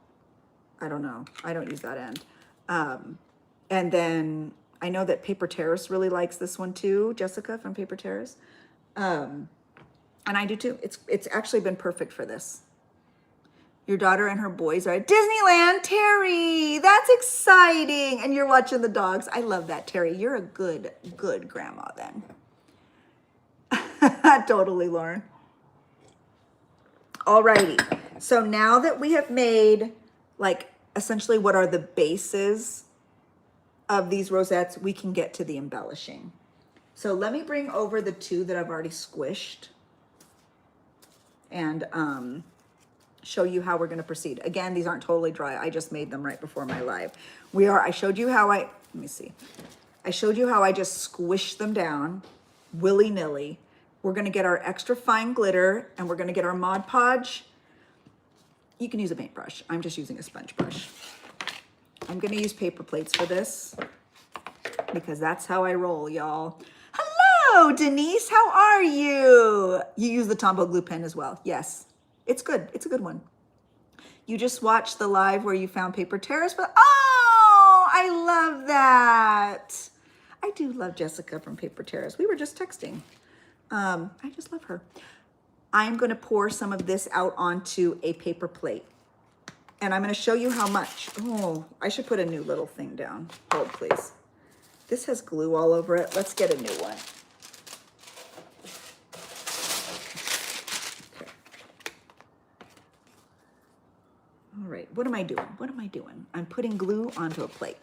I don't know. I don't use that end. And then I know that Paper Terrace really likes this one too, Jessica from Paper Terrace. And I do too. It's actually been perfect for this. Your daughter and her boys are at Disneyland, Terry. That's exciting. And you're watching the dogs. I love that, Terry. You're a good grandma then. Totally, Lauren. Alrighty. So now that we have made like essentially what are the bases of these rosettes, we can get to the embellishing. So let me bring over the 2 that I've already squished and show you how we're going to proceed. Again, these aren't totally dry. I just made them right before my live. I showed you how let me see. I showed you how I just squished them down willy-nilly. We're going to get our extra fine glitter and we're going to get our Mod Podge. You can use a paintbrush. I'm just using a sponge brush. I'm going to use paper plates for this because that's how I roll, y'all. Hello, Denise. How are you? You use the Tombow glue pen as well. Yes, it's good. It's a good one. You just watched the live where you found Paper Terrace, but oh, I love that. I do love Jessica from Paper Terrace. We were just texting. I just love her. I'm going to pour some of this out onto a paper plate. And I'm going to show you how much. Oh, I should put a new little thing down. Hold, please. This has glue all over it. Let's get a new one. Okay. All right, what am I doing? What am I doing? I'm putting glue onto a plate.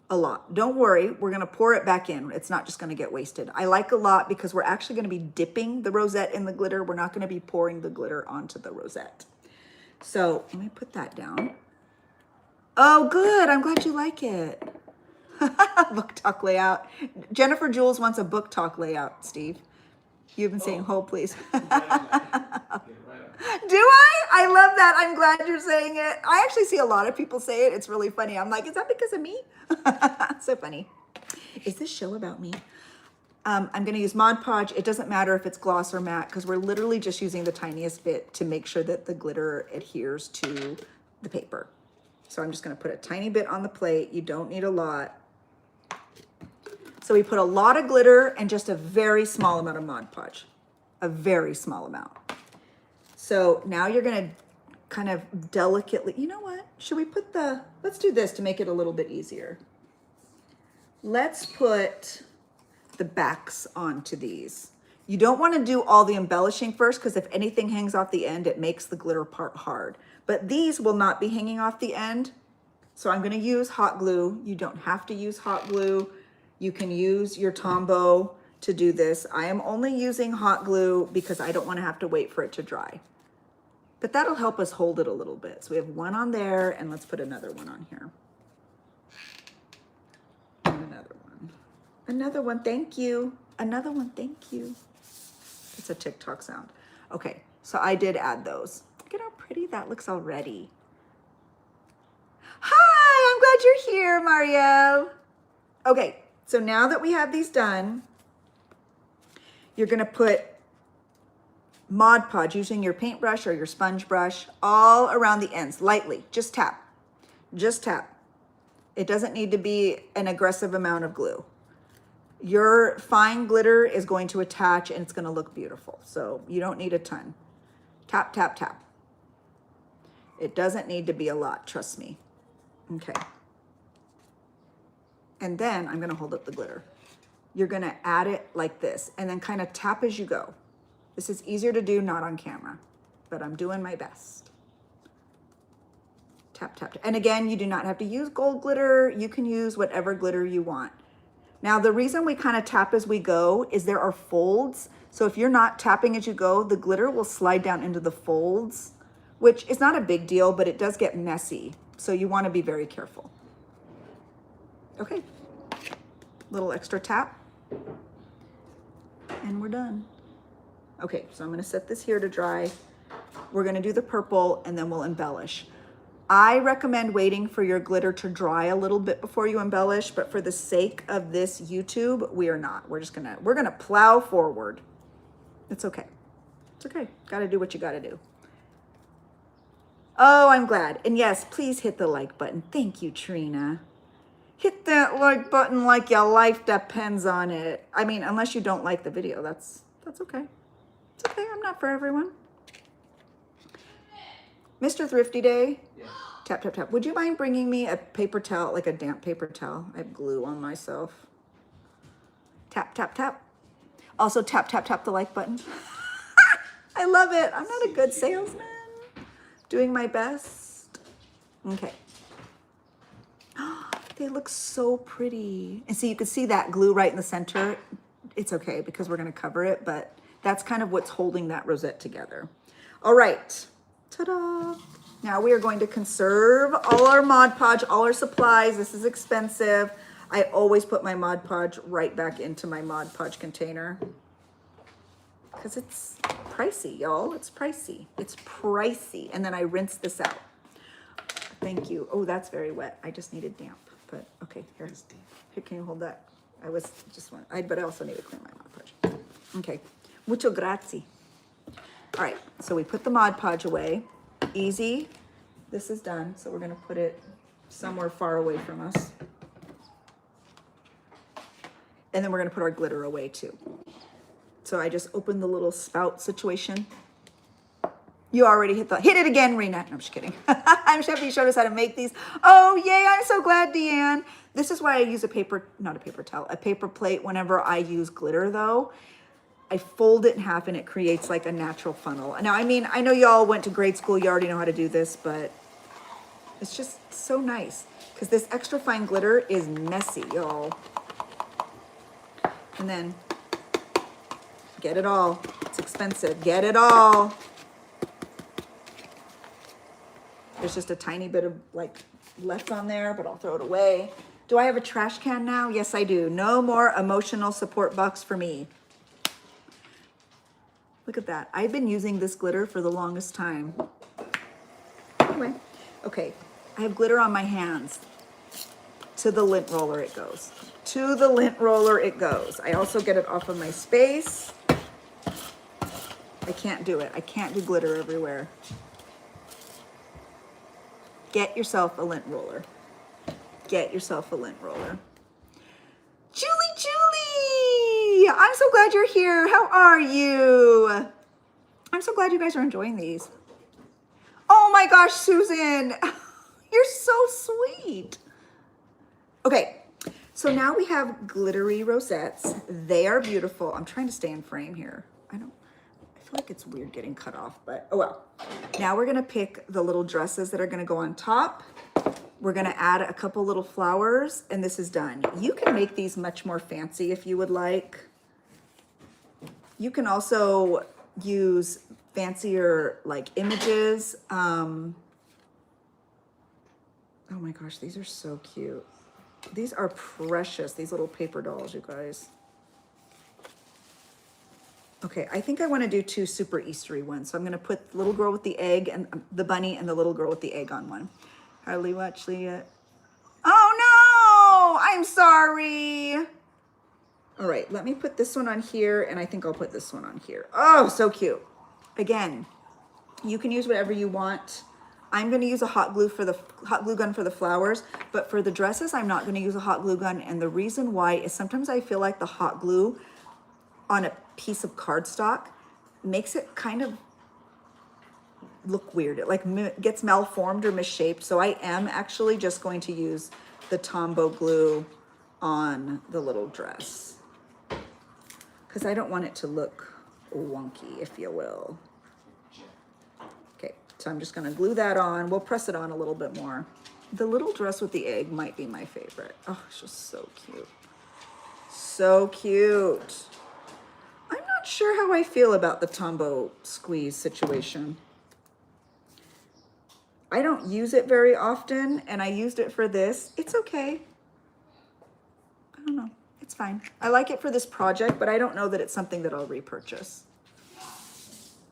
A lot. Don't worry, we're going to pour it back in. It's not just going to get wasted. I like a lot because we're actually going to be dipping the rosette in the glitter. We're not going to be pouring the glitter onto the rosette. So let me put that down. Oh, good. I'm glad you like it. Book talk layout. Jennifer Jules wants a book talk layout, Steve. You've been saying, hold, please. Do I? I love that. I'm glad you're saying it. I actually see a lot of people say it. It's really funny. I'm like, is that because of me? So funny. Is this show about me? I'm gonna use Mod Podge. It doesn't matter if it's gloss or matte because we're literally just using the tiniest bit to make sure that the glitter adheres to the paper. So I'm just gonna put a tiny bit on the plate. You don't need a lot. So we put a lot of glitter and just a very small amount of Mod Podge, a very small amount. So now you're gonna kind of delicately, you know what? Should we put let's do this to make it a little bit easier. Let's put the backs onto these. You don't want to do all the embellishing first because if anything hangs off the end, it makes the glitter part hard. But these will not be hanging off the end. So I'm going to use hot glue. You don't have to use hot glue. You can use your Tombow to do this. I am only using hot glue because I don't want to have to wait for it to dry. But that'll help us hold it a little bit. So we have one on there and let's put another one on here. And another one. Another one, thank you. Another one, thank you. It's a TikTok sound. Okay, so I did add those. Look at how pretty that looks already. Hi, I'm glad you're here, Mario. Okay, so now that we have these done, you're gonna put Mod Podge using your paintbrush or your sponge brush all around the ends, lightly, just tap, just tap. It doesn't need to be an aggressive amount of glue. Your fine glitter is going to attach and it's going to look beautiful. So you don't need a ton. Tap, tap, tap. It doesn't need to be a lot, trust me. Okay. And then I'm going to hold up the glitter. You're going to add it like this and then kind of tap as you go. This is easier to do not on camera, but I'm doing my best. Tap, tap, tap. And again, you do not have to use gold glitter. You can use whatever glitter you want. Now, the reason we kind of tap as we go is there are folds. So if you're not tapping as you go, the glitter will slide down into the folds, which is not a big deal, but it does get messy. So you want to be very careful. Okay, little extra tap and we're done. Okay, so I'm going to set this here to dry. We're going to do the purple and then we'll embellish. I recommend waiting for your glitter to dry a little bit before you embellish, but for the sake of this YouTube, we are not. We're gonna plow forward. It's okay. It's okay. Gotta do what you gotta do. Oh, I'm glad. And yes, please hit the like button. Thank you, Trina. Hit that like button like your life depends on it. I mean, unless you don't like the video, that's okay. It's okay, I'm not for everyone. Mr. Thrifty Day. Yeah. Tap, tap, tap. Would you mind bringing me a paper towel, like a damp paper towel? I have glue on myself. Tap, tap, tap. Also tap, tap, tap the like button. I love it. I'm not a good salesman. Doing my best. Okay. They look so pretty. And see, you can see that glue right in the center. It's okay because we're going to cover it, but that's kind of what's holding that rosette together. All right. Ta-da! Now we are going to conserve all our Mod Podge, all our supplies. This is expensive. I always put my Mod Podge right back into my Mod Podge container because it's pricey, y'all. It's pricey. It's pricey. And then I rinse this out. Thank you. Oh, that's very wet. I just needed damp, but okay, here. Here, can you hold that? But I also need to clean my Mod Podge. Okay. Mucho grazie. All right, so we put the Mod Podge away. Easy. This is done, so we're gonna put it somewhere far away from us. And then we're gonna put our glitter away too. So I just opened the little spout situation. You already hit it again, Rena. No, I'm just kidding. I'm Chef, you showed us how to make these. Oh, yay, I'm so glad, Deanne. This is why I use a paper plate whenever I use glitter though. I fold it in half and it creates like a natural funnel. Now, I mean, I know y'all went to grade school, you already know how to do this, but it's just so nice because this extra fine glitter is messy, y'all. And then get it all. It's expensive. Get it all. There's just a tiny bit of like left on there, but I'll throw it away. Do I have a trash can now? Yes, I do. No more emotional support bucks for me. Look at that. I've been using this glitter for the longest time. Anyway, okay. I have glitter on my hands. to the lint roller it goes. To the lint roller it goes. I also get it off of my space. I can't do it. I can't do glitter everywhere. Get yourself a lint roller. Get yourself a lint roller. Julie! I'm so glad you're here. How are you? I'm so glad you guys are enjoying these. Oh my gosh, Susan. You're so sweet. Okay, so now we have glittery rosettes. They are beautiful. I'm trying to stay in frame here. I feel like it's weird getting cut off, but oh well. Now we're gonna pick the little dresses that are gonna go on top. We're gonna add a couple little flowers, and this is done. You can make these much more fancy if you would like. You can also use fancier like images. Oh my gosh, these are so cute. These are precious, these little paper dolls, you guys. Okay, I think I want to do two super Eastery ones. So I'm going to put the little girl with the egg and the bunny and the little girl with the egg on one. Hardly watch Leah. Oh no! I'm sorry. All right, let me put this one on here, and I think I'll put this one on here. Oh, so cute. Again, you can use whatever you want. I'm going to use a hot glue gun for the flowers, but for the dresses, I'm not going to use a hot glue gun. And the reason why is sometimes I feel like the hot glue on a piece of cardstock makes it kind of look weird. It like gets malformed or misshaped. So I am actually just going to use the Tombow glue on the little dress because I don't want it to look wonky, if you will. Okay, so I'm just going to glue that on. We'll press it on a little bit more. The little dress with the egg might be my favorite. Oh, it's just so cute. So cute. I'm not sure how I feel about the Tombow squeeze situation. I don't use it very often, and I used it for this. It's okay. I don't know. It's fine. I like it for this project, but I don't know that it's something that I'll repurchase.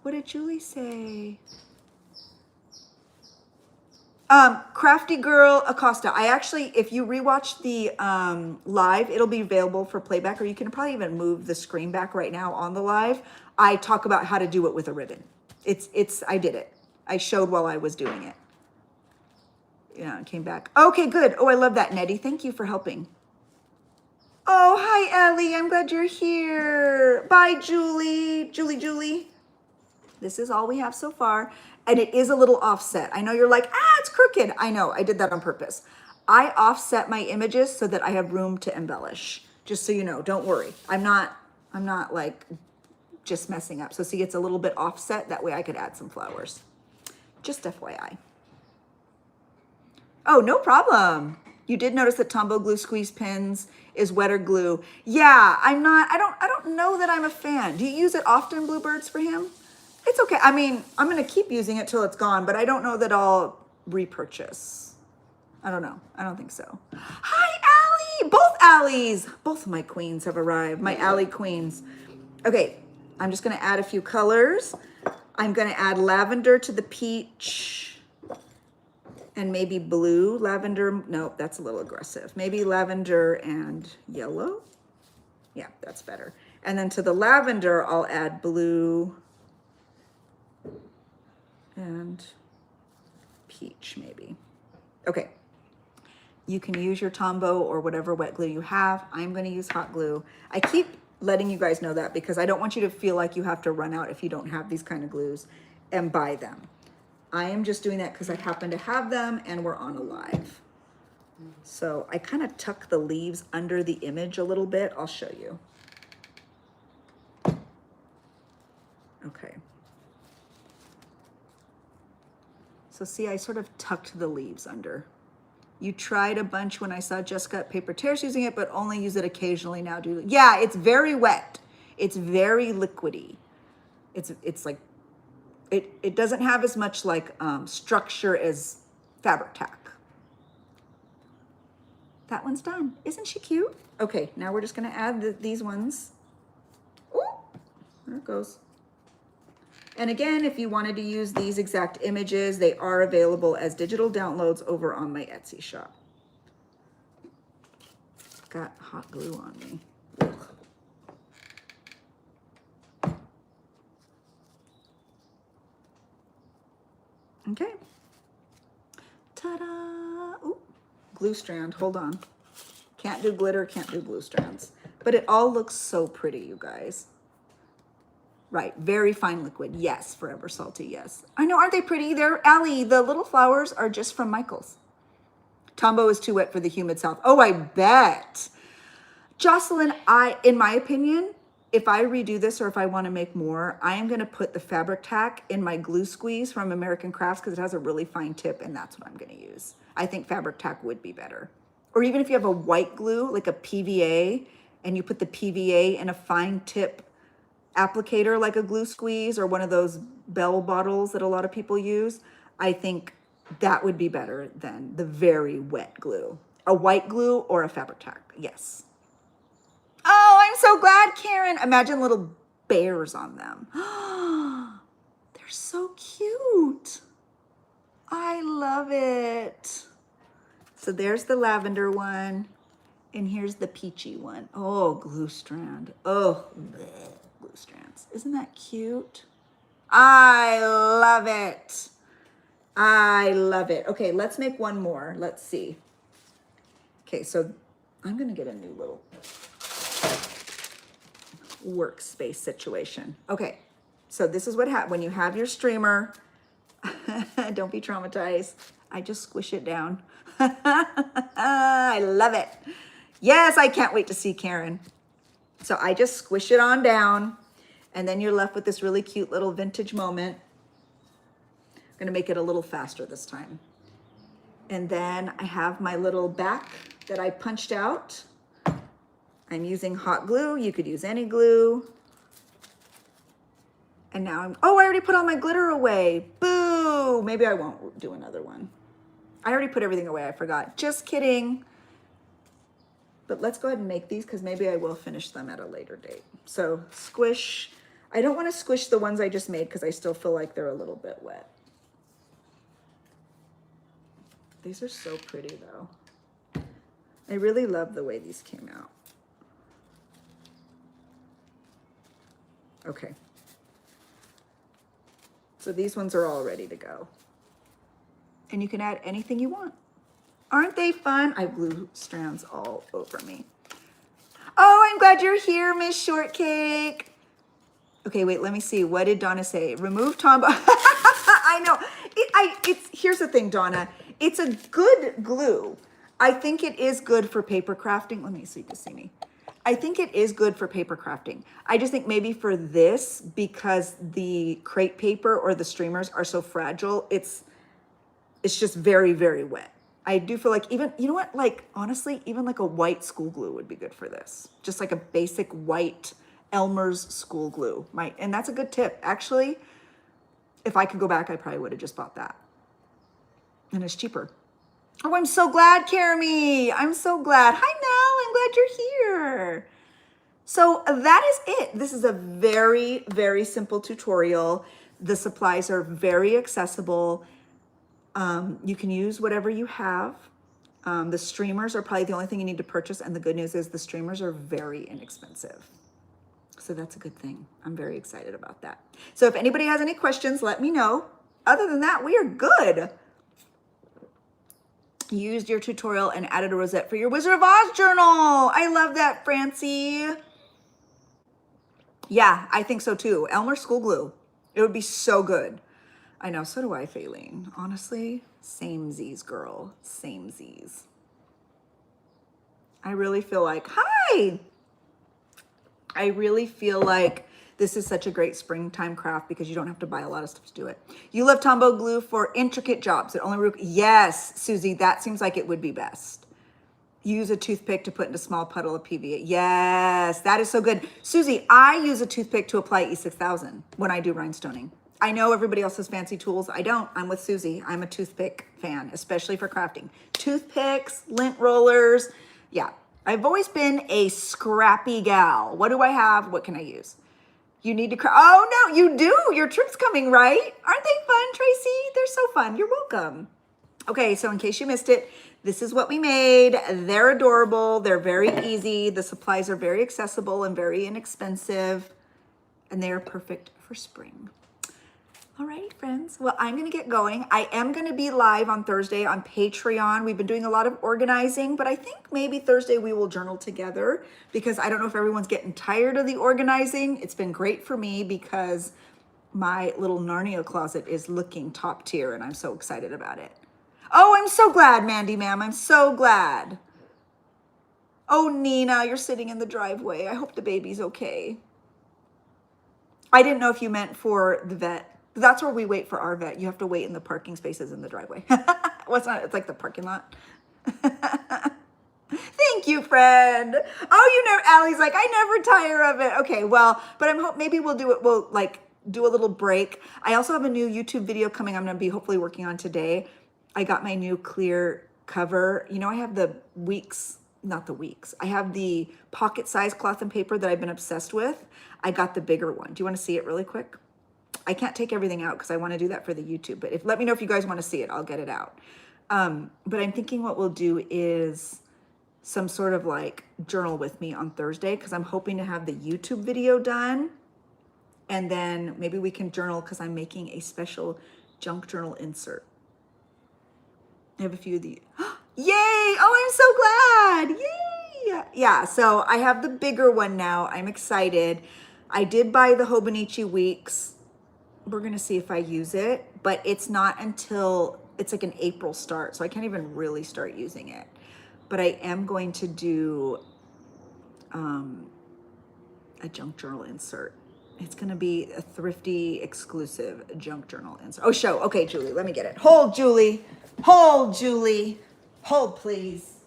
What did Julie say? Crafty Girl Acosta. I actually, if you rewatch the live, it'll be available for playback, or you can probably even move the screen back right now on the live. I talk about how to do it with a ribbon. I did it. I showed while I was doing it. Yeah, it came back. Okay, good. Oh, I love that, Nettie. Thank you for helping. Oh, hi, Ellie. I'm glad you're here. Bye, Julie. Julie. This is all we have so far. And it is a little offset. I know you're like, it's crooked. I know, I did that on purpose. I offset my images so that I have room to embellish. Just so you know, don't worry. I'm not like just messing up. So see, it's a little bit offset. That way I could add some flowers. Just FYI. Oh, no problem. You did notice that Tombow glue squeeze pins is wetter glue. Yeah, I don't know that I'm a fan. Do you use it often, Bluebirds, for him? It's okay. I mean, I'm going to keep using it till it's gone, but I don't know that I'll repurchase. I don't know. I don't think so. Hi, Allie. Both Allies. Both of my queens have arrived. My Allie queens. Okay. I'm just going to add a few colors. I'm going to add lavender to the peach and maybe blue. Lavender. No, that's a little aggressive. Maybe lavender and yellow. Yeah, that's better. And then to the lavender, I'll add blue and peach maybe. Okay. You can use your Tombow or whatever wet glue you have. I'm going to use hot glue. I keep letting you guys know that because I don't want you to feel like you have to run out if you don't have these kind of glues and buy them. I am just doing that because I happen to have them and we're on a live. So I kind of tuck the leaves under the image a little bit. I'll show you. Okay. So see, I sort of tucked the leaves under. You tried a bunch when I saw Jessica at Paper Tears using it, but only use it occasionally now. Yeah, it's very wet. It's very liquidy. It's like, it doesn't have as much like structure as fabric tack. That one's done. Isn't she cute? Okay, now we're just gonna add these ones. Oh, there it goes. And again, if you wanted to use these exact images, they are available as digital downloads over on my Etsy shop. got hot glue on me. Ugh. Okay. Ta-da! Ooh, glue strand, hold on. Can't do glitter, can't do glue strands. But it all looks so pretty, you guys. Right, very fine liquid. Yes, Forever Salty, yes. I know, aren't they pretty? They're, Allie, the little flowers are just from Michael's. Tombow is too wet for the humid south. Oh, I bet. Jocelyn, in my opinion, if I redo this or if I want to make more, I am going to put the fabric tack in my glue squeeze from American Crafts because it has a really fine tip, and that's what I'm going to use. I think fabric tack would be better. Or even if you have a white glue, like a PVA, and you put the PVA in a fine tip applicator like a glue squeeze or one of those Bell bottles that a lot of people use, I think that would be better than the very wet glue. A white glue or a fabric tack, yes. Oh, I'm so glad, Karen. Imagine little bears on them. They're so cute. I love it. So there's the lavender one, and here's the peachy one. Oh, glue strand. Oh, bleh, glue strands. Isn't that cute? I love it. I love it. Okay, let's make one more. Let's see. Okay, so I'm gonna get a new little workspace situation. Okay, so this is what happens when you have your streamer. Don't be traumatized. I just squish it down. I love it. Yes, I can't wait to see Karen. So I just squish it on down, and then you're left with this really cute little vintage moment. I'm gonna make it a little faster this time. And then I have my little back that I punched out. I'm using hot glue. You could use any glue. And now oh, I already put all my glitter away. Boo! Maybe I won't do another one. I already put everything away, I forgot. Just kidding. But let's go ahead and make these because maybe I will finish them at a later date. So squish. I don't want to squish the ones I just made because I still feel like they're a little bit wet. These are so pretty though. I really love the way these came out. Okay. So these ones are all ready to go. And you can add anything you want. Aren't they fun? I have glue strands all over me. Oh, I'm glad you're here, Miss Shortcake. Okay, wait, let me see. What did Donna say? Remove Tombow. I know. Here's the thing, Donna. It's a good glue. I think it is good for paper crafting. Let me see, you can see me. I think it is good for paper crafting. I just think maybe for this, because the crepe paper or the streamers are so fragile, it's just very, very wet. I do feel like even, you know what, like honestly, even like a white school glue would be good for this. Just like a basic white Elmer's school glue. And that's a good tip. Actually, if I could go back, I probably would have just bought that. And it's cheaper. Oh, I'm so glad, Caramy. I'm so glad. Hi, Mel. I'm glad you're here. So that is it. This is a very, very simple tutorial. The supplies are very accessible. You can use whatever you have. The streamers are probably the only thing you need to purchase. And the good news is the streamers are very inexpensive. So that's a good thing. I'm very excited about that. So if anybody has any questions, let me know. Other than that, we are good. Used your tutorial and added a rosette for your Wizard of Oz journal. I love that, Francie. Yeah, I think so too. Elmer School Glue. It would be so good. I know, so do I, Faylene. Honestly, samesies, girl. Samesies. I really feel like, hi! I really feel like this is such a great springtime craft because you don't have to buy a lot of stuff to do it. You love Tombow glue for intricate jobs. It only yes, Susie, that seems like it would be best. Use a toothpick to put in a small puddle of PVA. Yes, that is so good. Susie, I use a toothpick to apply E6000 when I do rhinestoning. I know everybody else has fancy tools. I don't. I'm with Susie. I'm a toothpick fan, especially for crafting. Toothpicks, lint rollers. Yeah, I've always been a scrappy gal. What do I have? What can I use? You need to oh no, you do. Your trip's coming, right? Aren't they fun, Tracy? They're so fun. You're welcome. Okay, so in case you missed it, This is what we made. They're adorable. They're very easy. The supplies are very accessible and very inexpensive, and they are perfect for spring. All right, friends. Well, I'm going to get going. I am going to be live on Thursday on Patreon. We've been doing a lot of organizing, but I think maybe Thursday we will journal together because I don't know if everyone's getting tired of the organizing. It's been great for me because my little Narnia closet is looking top tier and I'm so excited about it. Oh, I'm so glad, Mandy ma'am. I'm so glad. Oh, Nina, you're sitting in the driveway. I hope the baby's okay. I didn't know if you meant for the vet. That's where we wait for our vet. You have to wait in the parking spaces in the driveway. What's not? It's like the parking lot. Thank you, friend. Oh, you know, Allie's like, I never tire of it. Okay, well, but I'm hope maybe we'll do it. We'll like do a little break. I also have a new YouTube video coming. I'm going to be hopefully working on today. I got my new clear cover. You know, I have the weeks, not the weeks. I have the pocket size cloth and paper that I've been obsessed with. I got the bigger one. Do you want to see it really quick? I can't take everything out because I want to do that for the YouTube, but let me know if you guys want to see it. I'll get it out. But I'm thinking what we'll do is some sort of like journal with me on Thursday because I'm hoping to have the YouTube video done. And then maybe we can journal because I'm making a special junk journal insert. I have a few of these. Yay! Oh, I'm so glad! Yay! Yeah, so I have the bigger one now. I'm excited. I did buy the Hobonichi Weeks. We're going to see if I use it, but it's not until it's like an April start. So I can't even really start using it, but I am going to do a junk journal insert. It's going to be a Thrifty exclusive junk journal insert. Oh, show. Okay, Julie, let me get it. Hold, Julie. Hold, Julie. Hold, please.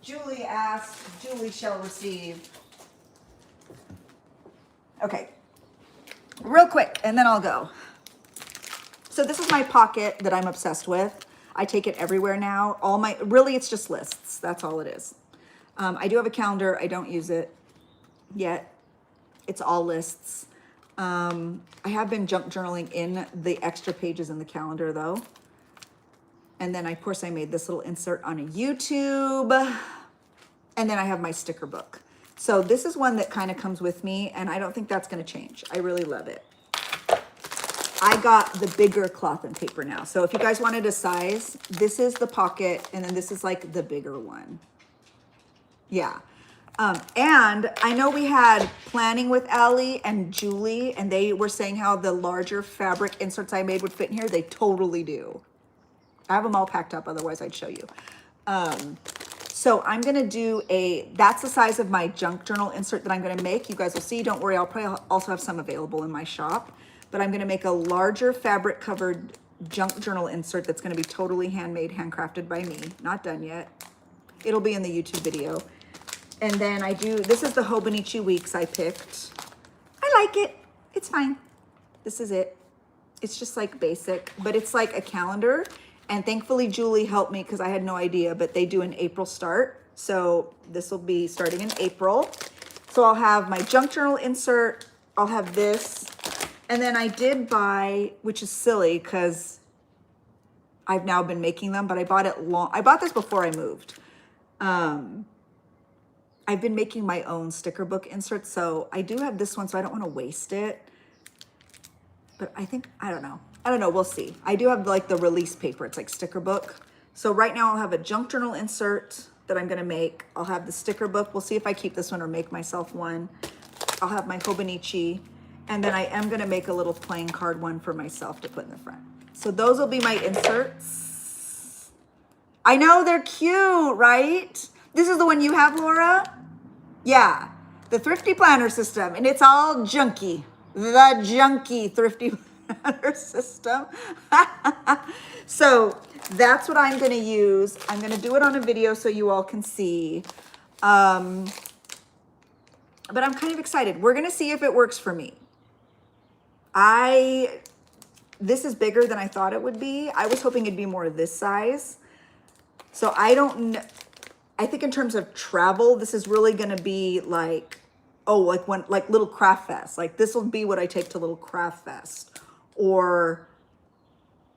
Julie asked, Julie shall receive. Okay. Real quick, and then I'll go. So this is my pocket that I'm obsessed with. I take it everywhere now. Really, it's just lists. That's all it is. I do have a calendar. I don't use it yet. It's all lists. I have been junk journaling in the extra pages in the calendar though. And then of course I made this little insert on a YouTube. And then I have my sticker book. So this is one that kind of comes with me and I don't think that's going to change. I really love it. I got the bigger cloth and paper now. So if you guys wanted a size, this is the pocket and then this is like the bigger one. Yeah. And I know we had planning with Allie and Julie and they were saying how the larger fabric inserts I made would fit in here. They totally do. I have them all packed up. Otherwise I'd show you. So I'm going to do that's the size of my junk journal insert that I'm going to make. You guys will see. Don't worry. I'll probably also have some available in my shop. But I'm going to make a larger fabric covered junk journal insert that's going to be totally handmade, handcrafted by me. Not done yet. It'll be in the YouTube video. And then this is the Hobonichi Weeks I picked. I like it. It's fine. This is it. It's just like basic, but it's like a calendar. And thankfully, Julie helped me because I had no idea, but they do an April start. So this will be starting in April. So I'll have my junk journal insert. I'll have this. And then I did buy, which is silly because I've now been making them, but I bought this before I moved. I've been making my own sticker book inserts. So I do have this one, so I don't want to waste it. But I don't know. We'll see. I do have like the release paper. It's like sticker book. So right now I'll have a junk journal insert that I'm going to make. I'll have the sticker book. We'll see if I keep this one or make myself one. I'll have my Hobonichi. And then I am going to make a little playing card one for myself to put in the front. So those will be my inserts. I know they're cute, right? This is the one you have, Laura? Yeah. The Thrifty Planner System. And it's all junky. The junky Thrifty Planner System. So that's what I'm going to use. I'm going to do it on a video so you all can see. But I'm kind of excited. We're going to see if it works for me. This is bigger than I thought it would be. I was hoping it'd be more this size. So I don't know. I think in terms of travel, this is really going to be like, like little craft fest. Like this will be what I take to little craft fest. Or,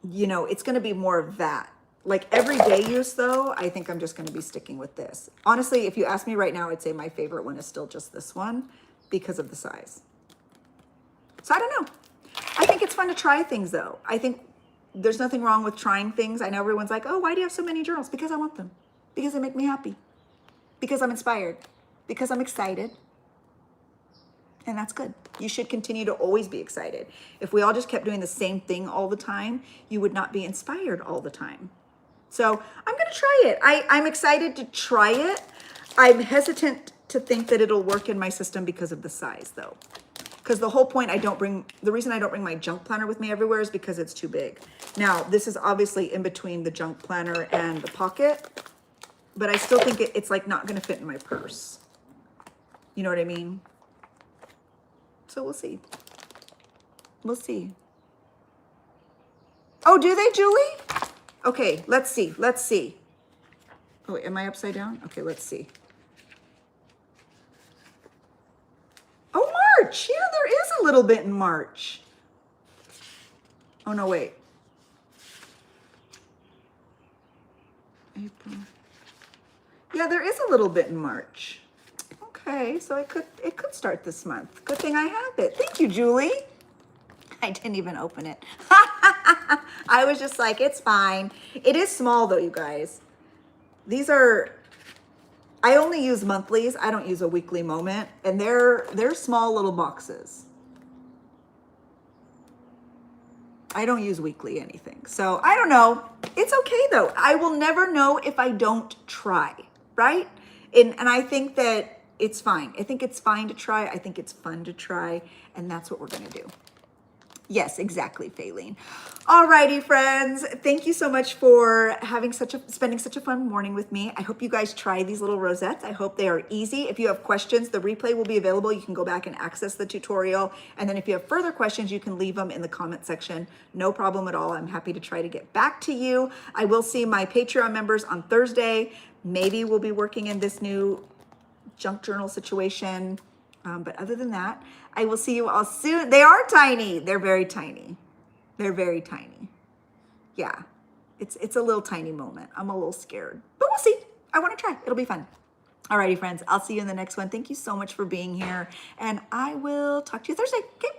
it's going to be more of that. Like everyday use though, I think I'm just gonna be sticking with this. Honestly, if you ask me right now, I'd say my favorite one is still just this one because of the size. So I don't know. I think it's fun to try things though. I think there's nothing wrong with trying things. I know everyone's like, oh, why do you have so many journals? Because I want them. Because they make me happy. Because I'm inspired. Because I'm excited. And that's good. You should continue to always be excited. If we all just kept doing the same thing all the time, you would not be inspired all the time. So I'm going to try it. I'm excited to try it. I'm hesitant to think that it'll work in my system because of the size though. Because the whole point the reason I don't bring my junk planner with me everywhere is because it's too big. Now, this is obviously in between the junk planner and the pocket, but I still think it's like not going to fit in my purse. You know what I mean? So we'll see. We'll see. Oh, do they, Julie? Okay, let's see. Let's see. Oh, wait, am I upside down? Okay, let's see. Oh, March. Yeah, there is a little bit in March. Oh, no, wait. April. Yeah, there is a little bit in March. Okay, so it could start this month. Good thing I have it. Thank you, Julie. I didn't even open it. I was just like, it's fine. It is small though, you guys. These are, I only use monthlies. I don't use a weekly moment, and they're small little boxes. I don't use weekly anything. So I don't know. It's okay though. I will never know if I don't try, right? And I think that it's fine. I think it's fine to try. I think it's fun to try. And that's what we're going to do. Yes, exactly, Faylene. Alrighty, friends. Thank you so much for spending such a fun morning with me. I hope you guys try these little rosettes. I hope they are easy. If you have questions, the replay will be available. You can go back and access the tutorial. And then if you have further questions, you can leave them in the comment section. No problem at all. I'm happy to try to get back to you. I will see my Patreon members on Thursday. Maybe we'll be working in this new junk journal situation. But other than that, I will see you all soon. They are tiny. They're very tiny. They're very tiny. Yeah, it's a little tiny moment. I'm a little scared, but we'll see. I want to try. It'll be fun. Alrighty, friends. I'll see you in the next one. Thank you so much for being here, and I will talk to you Thursday. Okay.